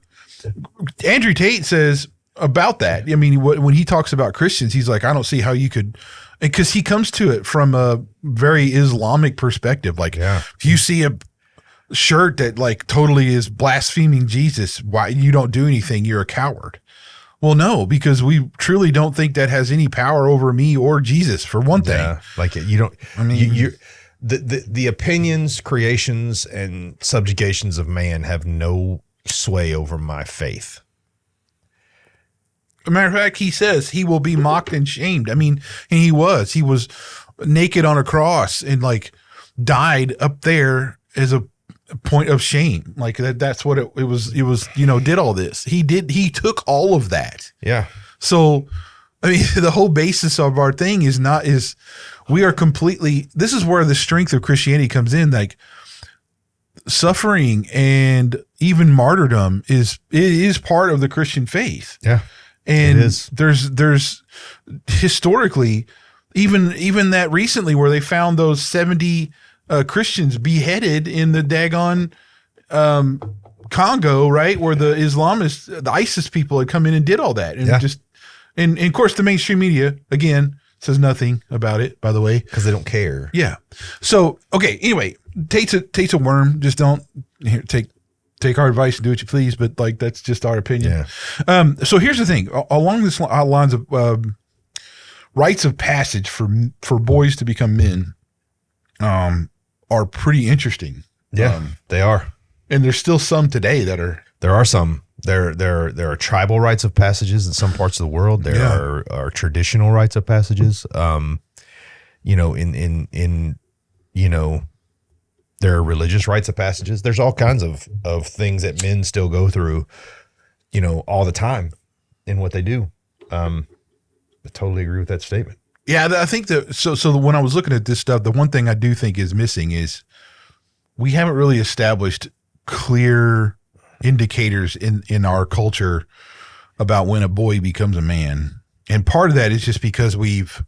Speaker 2: Andrew Tate says about that. I mean, when he talks about Christians, he's like, I don't see how you could. Because he comes to it from a very Islamic perspective. Like, if you see a shirt that like totally is blaspheming Jesus, why you don't do anything, you're a coward. Well, no, because we truly don't think that has any power over me or Jesus, for one thing.
Speaker 1: Yeah, like you don't. I mean, the opinions, creations, and subjugations of man have no sway over my faith.
Speaker 2: As a matter of fact, he says he will be mocked and shamed. I mean, and he was naked on a cross and like died up there as a point of shame. Like that's what it was, you know, did all this. He took all of that.
Speaker 1: Yeah.
Speaker 2: So, I mean, the whole basis of our thing is we are completely, this is where the strength of Christianity comes in. Like suffering and even martyrdom is part of the Christian faith.
Speaker 1: Yeah.
Speaker 2: And there's historically, even that recently where they found those 70 Christians beheaded in the daggone Congo, right? Where the ISIS people had come in and did all that. And and of course the mainstream media, again, says nothing about it, by the way.
Speaker 1: Because they don't care.
Speaker 2: Yeah. So, okay, anyway, Tate's a worm. Just don't take our advice and do what you please, but like that's just our opinion. Yeah. So here's the thing: along this lines of rites of passage for boys to become men, are pretty interesting.
Speaker 1: Yeah, they are,
Speaker 2: and there's still some today that are.
Speaker 1: There are some. There are tribal rites of passages in some parts of the world. There are traditional rites of passages. You know, in you know, there are religious rites of passages. There's all kinds of things that men still go through, you know, all the time in what they do. I totally agree with that statement.
Speaker 2: Yeah, I think so when I was looking at this stuff, the one thing I do think is missing is we haven't really established clear indicators in our culture about when a boy becomes a man. And part of that is just because we've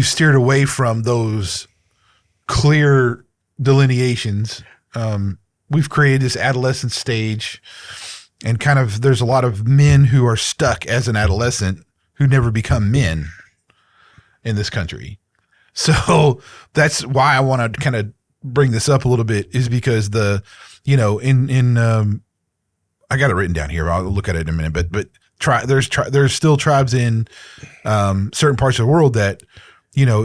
Speaker 2: steered away from those clear delineations. We've created this adolescent stage, and kind of there's a lot of men who are stuck as an adolescent who never become men in this country. So that's why I want to kind of bring this up a little bit, is because I got it written down here. I'll look at it in a minute, but there's still tribes in certain parts of the world that, you know,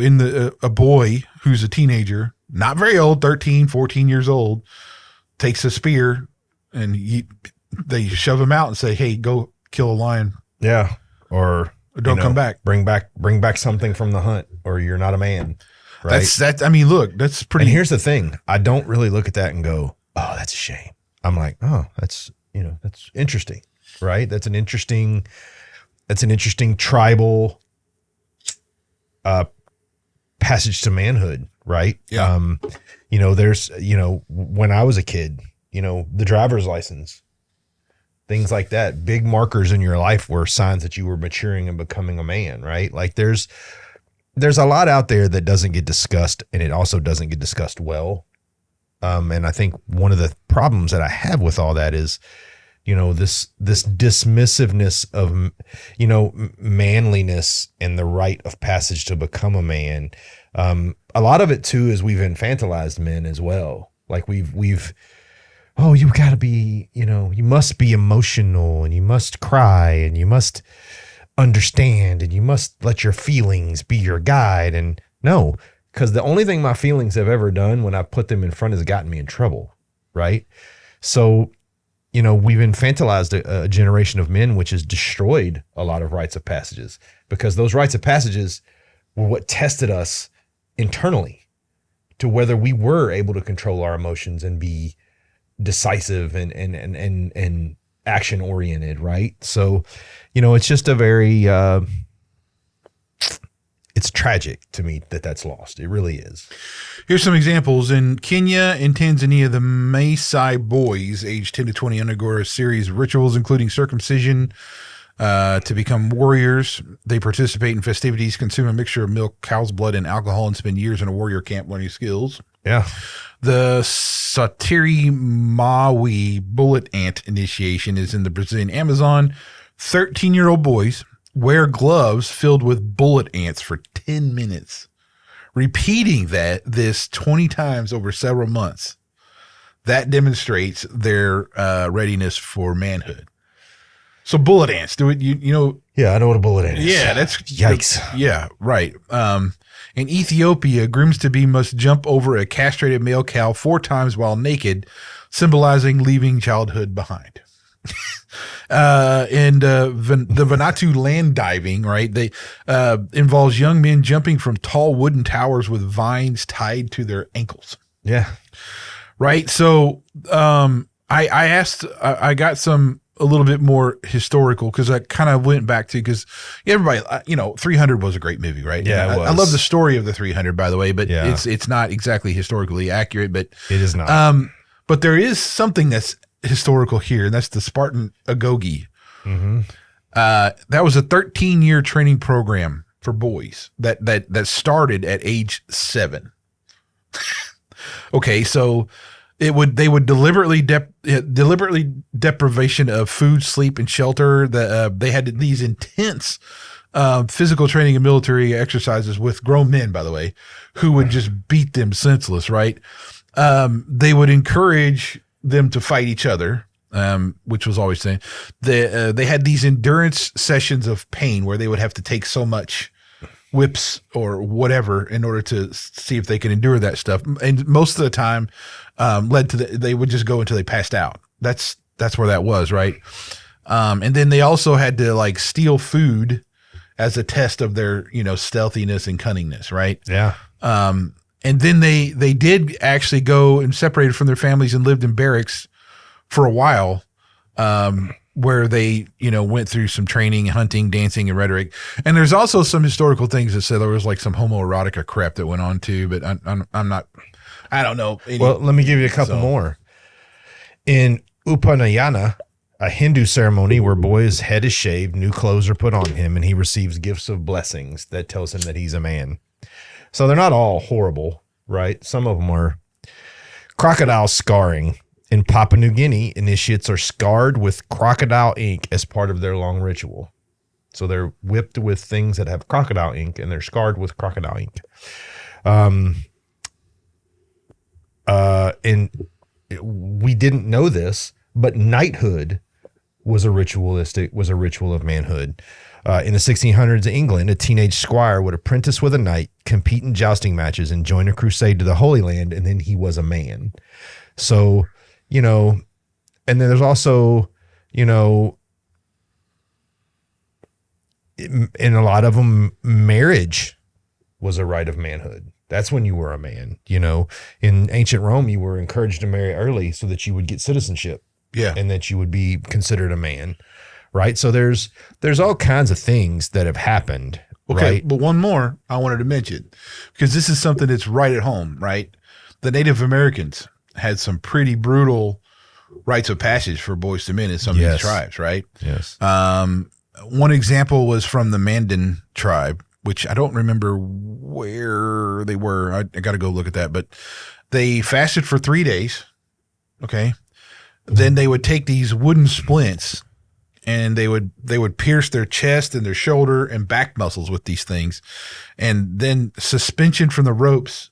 Speaker 2: a boy who's a teenager, not very old, 13, 14 years old, takes a spear and they shove him out and say, "Hey, go kill a lion."
Speaker 1: Yeah. Or
Speaker 2: don't come back.
Speaker 1: Bring back something from the hunt, or you're not a man. Right.
Speaker 2: I mean, look, that's pretty.
Speaker 1: And here's the thing. I don't really look at that and go, "Oh, that's a shame." I'm like, "Oh, that's interesting." Right. That's an interesting tribal passage to manhood. Right.
Speaker 2: Yeah.
Speaker 1: There's, when I was a kid, the driver's license, things like that, big markers in your life were signs that you were maturing and becoming a man, right? Like there's a lot out there that doesn't get discussed, and it also doesn't get discussed well. And I think one of the problems that I have with all that is, this dismissiveness of, manliness and the rite of passage to become a man. A lot of it too is we've infantilized men as well. Like oh, you gotta be, you must be emotional, and you must cry, and you must understand, and you must let your feelings be your guide. And no, because the only thing my feelings have ever done when I put them in front has gotten me in trouble. Right. So, we've infantilized a generation of men, which has destroyed a lot of rites of passages, because those rites of passages were what tested us internally to whether we were able to control our emotions and be decisive and action oriented. Right. So, it's just a very, it's tragic to me that that's lost. It really is.
Speaker 2: Here's some examples. In Kenya and Tanzania, the Maasai boys aged 10 to 20 undergo a series of rituals, including circumcision, to become warriors. They participate in festivities, consume a mixture of milk, cow's blood, and alcohol, and spend years in a warrior camp learning skills.
Speaker 1: Yeah.
Speaker 2: The Satiri Maui bullet ant initiation is in the Brazilian Amazon. 13-year-old boys wear gloves filled with bullet ants for 10 minutes, repeating this 20 times over several months. That demonstrates their readiness for manhood. So bullet ants, do it,
Speaker 1: Yeah, I know what a bullet ant is.
Speaker 2: Yeah, that's
Speaker 1: yikes.
Speaker 2: Yeah, right. In Ethiopia, grooms-to-be must jump over a castrated male cow 4 times while naked, symbolizing leaving childhood behind. And the Vanuatu land diving, right? They involves young men jumping from tall wooden towers with vines tied to their ankles.
Speaker 1: Yeah.
Speaker 2: Right. So I got a little bit more historical, because I kind of went back to, because everybody, 300 was a great movie, right?
Speaker 1: Yeah, it was.
Speaker 2: I love the story of the 300, by the way, but
Speaker 1: yeah.
Speaker 2: it's not exactly historically accurate, but
Speaker 1: it is not.
Speaker 2: But there is something that's historical here, and that's the Spartan Agoge.
Speaker 1: Mm-hmm.
Speaker 2: That was a 13-year training program for boys that started at age 7. Okay, so they would deliberately deprivation of food, sleep, and shelter. They had these intense physical training and military exercises with grown men, by the way, who would just beat them senseless. Right? They would encourage them to fight each other, which was always saying they had these endurance sessions of pain where they would have to take so much whips or whatever in order to see if they can endure that stuff. And most of the time led to they would just go until they passed out. That's where that was. Right. And then they also had to steal food as a test of their, stealthiness and cunningness. Right.
Speaker 1: Yeah.
Speaker 2: And then they did actually go and separated from their families and lived in barracks for a while, where they, went through some training, hunting, dancing, and rhetoric. And there's also some historical things that said there was like some homoerotica crap that went on too, but I don't know.
Speaker 1: Well, let me give you a couple more. In Upanayana, a Hindu ceremony where boy's head is shaved, new clothes are put on him, and he receives gifts of blessings that tells him that he's a man. So they're not all horrible, right? Some of them are. Crocodile scarring. In Papua New Guinea, initiates are scarred with crocodile ink as part of their long ritual. So they're whipped with things that have crocodile ink, and they're scarred with crocodile ink. And we didn't know this, but knighthood was a ritual of manhood. In the 1600s in England, a teenage squire would apprentice with a knight, compete in jousting matches, and join a crusade to the Holy Land, and then he was a man. So, and then there's also, in a lot of them, marriage was a rite of manhood. That's when you were a man. In ancient Rome, you were encouraged to marry early so that you would get citizenship.
Speaker 2: Yeah.
Speaker 1: And that you would be considered a man. Right. So there's all kinds of things that have happened.
Speaker 2: Okay.
Speaker 1: Right?
Speaker 2: But one more I wanted to mention, because this is something that's right at home, right? The Native Americans had some pretty brutal rites of passage for boys to men in some of these tribes, right?
Speaker 1: Yes.
Speaker 2: One example was from the Mandan tribe, which I don't remember where they were. I got to go look at that. But they fasted for 3 days. Okay. Then they would take these wooden splints and they would pierce their chest and their shoulder and back muscles with these things. And then suspension from the ropes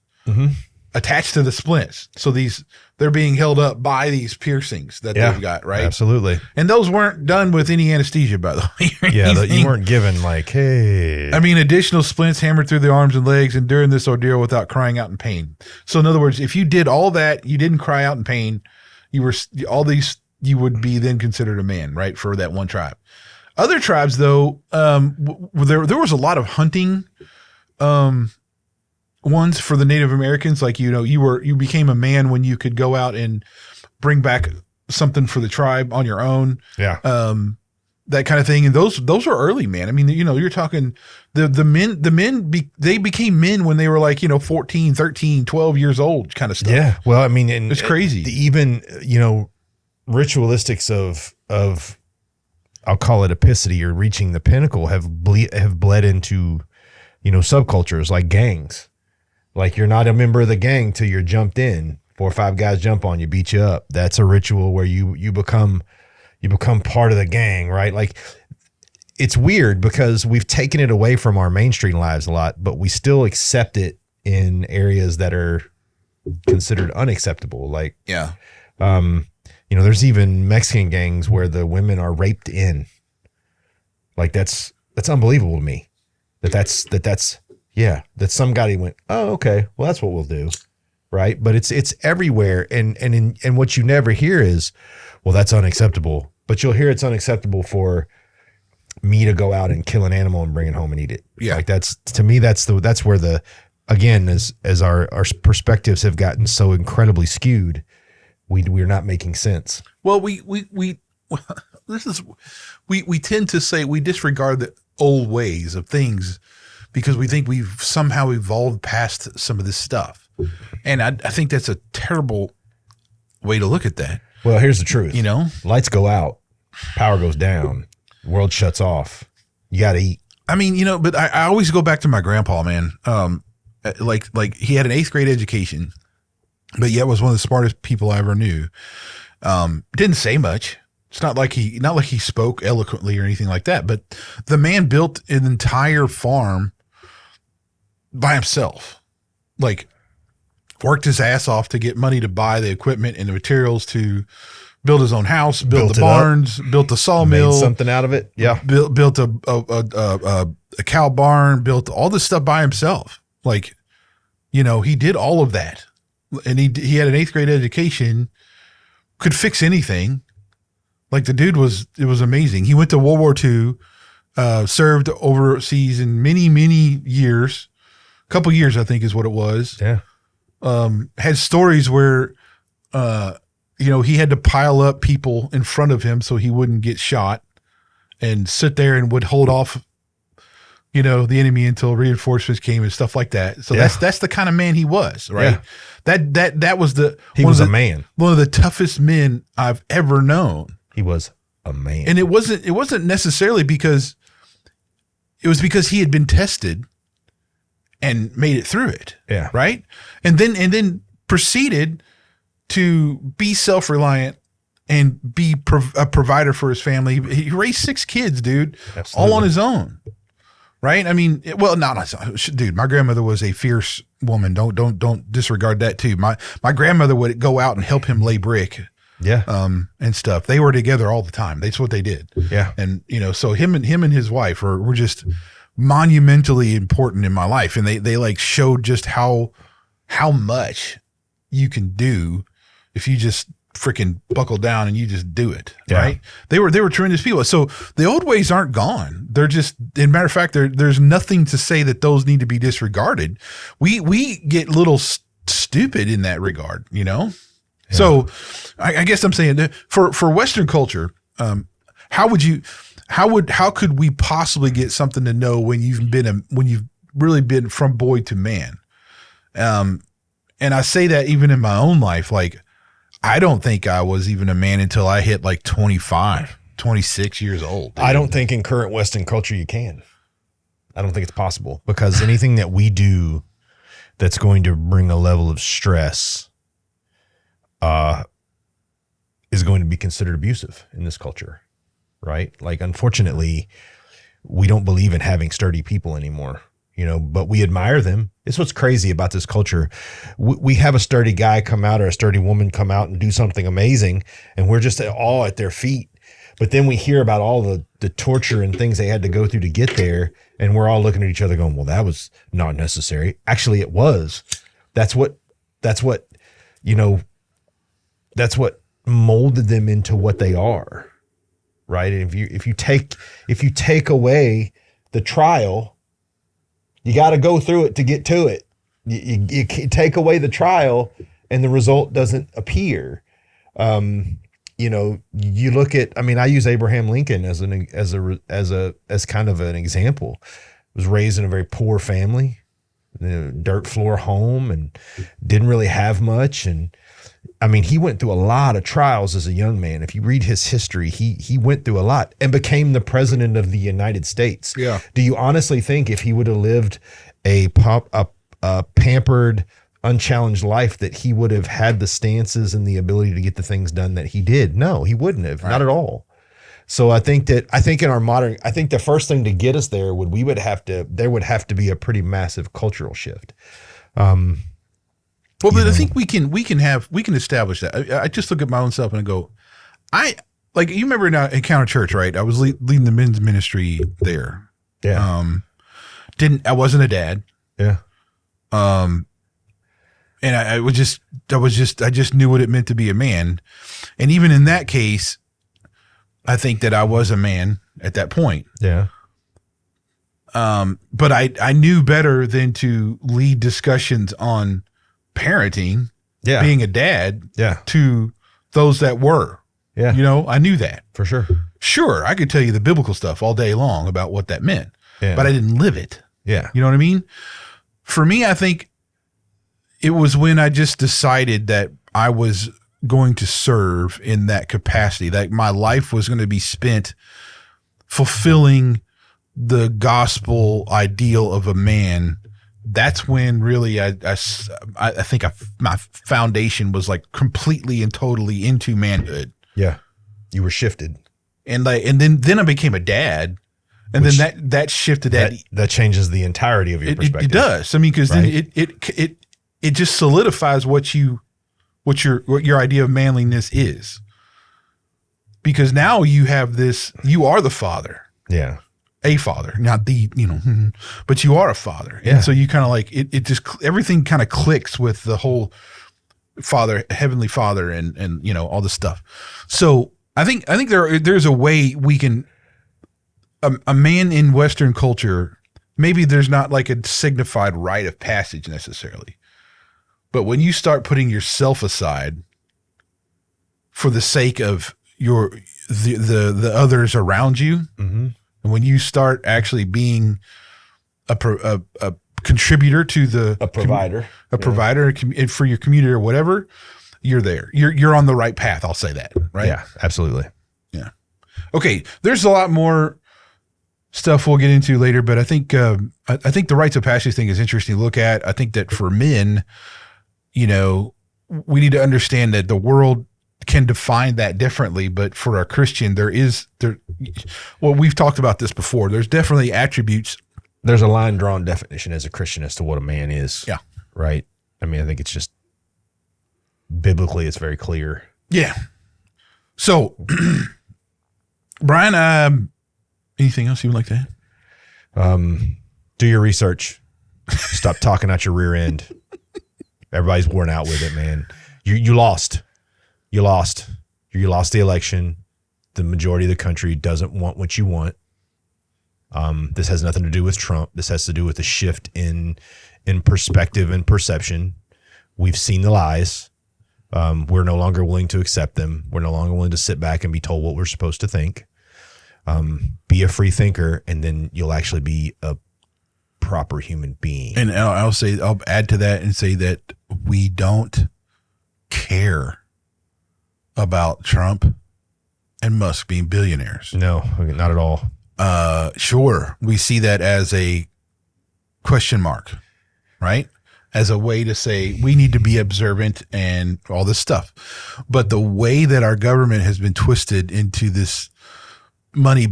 Speaker 2: attached to the splints. So they're being held up by these piercings that they've got, right?
Speaker 1: Absolutely.
Speaker 2: And those weren't done with any anesthesia, by the way.
Speaker 1: You weren't given like, hey.
Speaker 2: I mean, additional splints hammered through the arms and legs and during this ordeal without crying out in pain. So in other words, if you did all that, you didn't cry out in pain, you would be then considered a man, right? For that one tribe. Other tribes though, there was a lot of hunting, ones for the Native Americans. Like, you became a man when you could go out and bring back something for the tribe on your own.
Speaker 1: Yeah.
Speaker 2: That kind of thing. And those are early, man. I mean, you're talking the men they became men when they were like, 14, 13, 12 years old kind of stuff.
Speaker 1: Yeah. Well, I mean, and
Speaker 2: it's crazy.
Speaker 1: Even, ritualistics of I'll call it epicity or reaching the pinnacle have bled into, subcultures like gangs. Like, you're not a member of the gang till you're jumped in. 4 or 5 guys jump on you, beat you up. That's a ritual where you become part of the gang, right? Like, it's weird because we've taken it away from our mainstream lives a lot, but we still accept it in areas that are considered unacceptable. Like, there's even Mexican gangs where the women are raped in. Like, that's unbelievable to me. That somebody went, oh, okay, well, that's what we'll do, right? But it's everywhere, and what you never hear is, well, that's unacceptable. But you'll hear it's unacceptable for me to go out and kill an animal and bring it home and eat it.
Speaker 2: Yeah,
Speaker 1: like that's where again, as our perspectives have gotten so incredibly skewed, we're not making sense.
Speaker 2: Well, we tend to say we disregard the old ways of things because we think we've somehow evolved past some of this stuff. And I think that's a terrible way to look at that.
Speaker 1: Well, here's the truth.
Speaker 2: Lights
Speaker 1: go out, power goes down, world shuts off. You got to eat.
Speaker 2: I mean, but I always go back to my grandpa, man. Like he had an 8th grade education, but yet was one of the smartest people I ever knew. Didn't say much. It's not like he spoke eloquently or anything like that, but the man built an entire farm by himself. Like, worked his ass off to get money to buy the equipment and the materials to build his own house, built the barns, built the sawmill,
Speaker 1: made something out of it. Yeah.
Speaker 2: Built a cow barn, built all this stuff by himself. Like, he did all of that. And he had an 8th grade education, could fix anything. Like, the dude it was amazing. He went to World War II, served overseas in many, many years. A couple years, I think is what it was.
Speaker 1: Yeah.
Speaker 2: had stories where, he had to pile up people in front of him so he wouldn't get shot, and sit there and would hold off, the enemy until reinforcements came and stuff like that. So that's the kind of man he was, right? Yeah. That was
Speaker 1: he was a man.
Speaker 2: One of the toughest men I've ever known.
Speaker 1: He was a man.
Speaker 2: And it wasn't necessarily because he had been tested and made it through it.
Speaker 1: Yeah.
Speaker 2: Right. And then proceeded to be self-reliant and be a provider for his family. He raised 6 kids, dude, Absolutely. All on his own. Right. I mean, dude, my grandmother was a fierce woman. Don't disregard that too. My grandmother would go out and help him lay brick.
Speaker 1: Yeah.
Speaker 2: And stuff. They were together all the time. That's what they did.
Speaker 1: Yeah.
Speaker 2: And, so him and his wife were just monumentally important in my life. And they like showed just how much you can do if you just freaking buckle down and you just do it. Yeah. Right. They were tremendous people. So the old ways aren't gone. They're just, in matter of fact, there's nothing to say that those need to be disregarded. We get a little stupid in that regard, Yeah. So I guess I'm saying that for Western culture, how could we possibly get something to know when you've really been from boy to man? And I say that even in my own life, like, I don't think I was even a man until I hit like 25, 26 years old.
Speaker 1: I don't think in current Western culture you can. I don't think it's possible, because anything that we do that's going to bring a level of stress is going to be considered abusive in this culture, right? Like, unfortunately, we don't believe in having sturdy people anymore, but we admire them. It's what's crazy about this culture. We have a sturdy guy come out or a sturdy woman come out and do something amazing, and we're just all at their feet. But then we hear about all the torture and things they had to go through to get there, and we're all looking at each other going, well, that was not necessary. Actually, it was. That's what molded them into what they are, right? And if you take away the trial, you got to go through it to get to it. You take away the trial, and the result doesn't appear. You look at. I mean, I use Abraham Lincoln as kind of an example. Was raised in a very poor family, dirt floor home, and didn't really have much. And I mean, he went through a lot of trials as a young man. If you read his history, he went through a lot and became the president of the United States.
Speaker 2: Yeah.
Speaker 1: Do you honestly think if he would have lived a pampered, unchallenged life that he would have had the stances and the ability to get the things done that he did? No, he wouldn't have. Right. Not at all. So I think in our modern, the first thing to get us there there would have to be a pretty massive cultural shift.
Speaker 2: Well, but I think we can establish that. I just look at my own self and I go, you remember in Encounter Church, right? I was leading the men's ministry there.
Speaker 1: Yeah.
Speaker 2: I wasn't a dad.
Speaker 1: Yeah.
Speaker 2: And I just knew what it meant to be a man. And even in that case, I think that I was a man at that point.
Speaker 1: Yeah.
Speaker 2: But I knew better than to lead discussions on parenting, being a dad, to those that were.
Speaker 1: Yeah.
Speaker 2: I knew that.
Speaker 1: For sure.
Speaker 2: Sure, I could tell you the biblical stuff all day long about what that meant, but I didn't live it.
Speaker 1: Yeah.
Speaker 2: You know what I mean? For me, I think it was when I just decided that I was going to serve in that capacity, that my life was going to be spent fulfilling the gospel ideal of a man. That's when really I think my foundation was like completely and totally into manhood.
Speaker 1: Yeah. You were shifted.
Speaker 2: And then I became a dad. And then that shifted
Speaker 1: that changes the entirety of your perspective.
Speaker 2: It does. I mean, because then it just solidifies what your idea of manliness is. Because now you have you are the father.
Speaker 1: Yeah.
Speaker 2: A father, not but you are a father.
Speaker 1: Yeah.
Speaker 2: And so you kind of like, it just, everything kind of clicks with the whole father, heavenly father and all this stuff. So I think there's a way we can, a man in Western culture, maybe there's not like a signified rite of passage necessarily, But when you start putting yourself aside for the sake of the others around you, and when you start actually being a contributor to
Speaker 1: A provider.
Speaker 2: provider for your community or whatever, you're there. You're on the right path. I'll say that. Right.
Speaker 1: Yeah, absolutely.
Speaker 2: Yeah. Okay. There's a lot more stuff we'll get into later, but I think the rites of passage thing is interesting to look at. I think that for men, we need to understand that the world can define that differently, but for a Christian, we've talked about this before. There's definitely attributes.
Speaker 1: There's a line drawn definition as a Christian as to what a man is.
Speaker 2: Yeah.
Speaker 1: Right. I mean, I think it's just biblically, it's very clear.
Speaker 2: Yeah. So, Brian, anything else you would like to add?
Speaker 1: Do your research. Stop talking out your rear end. Everybody's worn out with it, man. You lost. You lost. You lost the election. The majority of the country doesn't want what you want. This has nothing to do with Trump. This has to do with a shift in perspective and perception. We've seen the lies. We're no longer willing to accept them. We're no longer willing to sit back and be told what we're supposed to think. Be a free thinker, and then you'll actually be a proper human being.
Speaker 2: And I'll add to that and say that we don't care about Trump and Musk being billionaires.
Speaker 1: No, not at all.
Speaker 2: Sure, we see that as a question mark, right? As a way to say we need to be observant and all this stuff. But the way that our government has been twisted into this money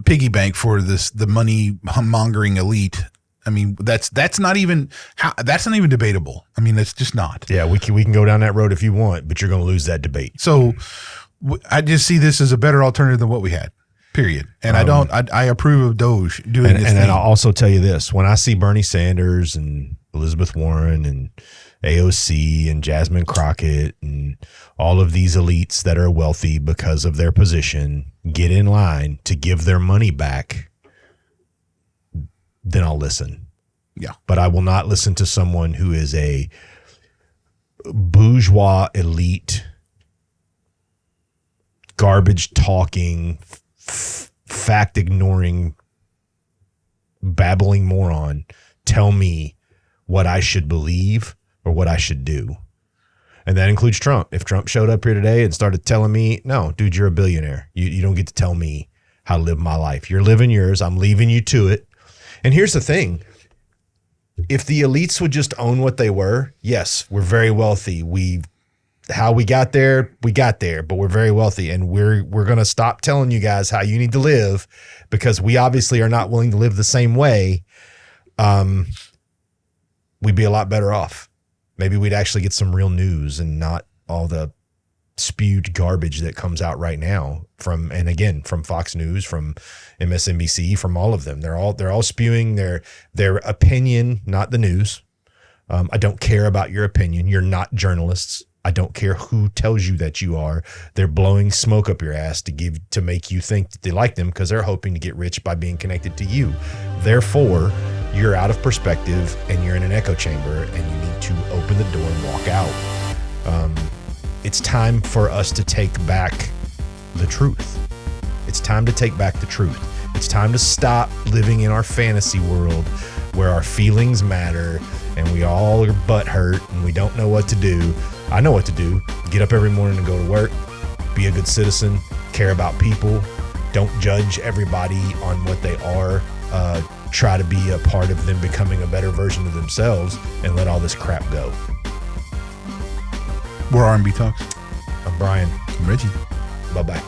Speaker 2: piggy bank for the money mongering elite. I mean, that's not even debatable. I mean, that's just not.
Speaker 1: Yeah, we can go down that road if you want, but you're going to lose that debate.
Speaker 2: So I just see this as a better alternative than what we had. Period. And I approve of Doge doing this.
Speaker 1: And then I'll also tell you this: when I see Bernie Sanders and Elizabeth Warren and AOC and Jasmine Crockett and all of these elites that are wealthy because of their position get in line to give their money back, then I'll listen.
Speaker 2: Yeah.
Speaker 1: But I will not listen to someone who is a bourgeois elite, garbage talking, fact ignoring, babbling moron tell me what I should believe or what I should do. And that includes Trump. If Trump showed up here today and started telling me, no, dude, you're a billionaire. You don't get to tell me how to live my life. You're living yours. I'm leaving you to it. And here's the thing. If the elites would just own what they were, yes, we're very wealthy. How we got there, but we're very wealthy. And we're going to stop telling you guys how you need to live because we obviously are not willing to live the same way. We'd be a lot better off. Maybe we'd actually get some real news and not all the spewed garbage that comes out right now from Fox News, from MSNBC, from all of them. They're all spewing their opinion, not the news. I don't care about your opinion. You're not journalists. I don't care who tells you that you are. They're blowing smoke up your ass to make you think that they like them because they're hoping to get rich by being connected to you. Therefore, you're out of perspective and you're in an echo chamber and you need to open the door and walk out. It's time for us to take back the truth. It's time to take back the truth. It's time to stop living in our fantasy world where our feelings matter and we all are butthurt and we don't know what to do. I know what to do. Get up every morning and go to work. Be a good citizen. Care about people. Don't judge everybody on what they are. Try to be a part of them becoming a better version of themselves and let all this crap go.
Speaker 2: We're R&B Talks.
Speaker 1: I'm Brian.
Speaker 2: I'm Reggie.
Speaker 1: Bye-bye.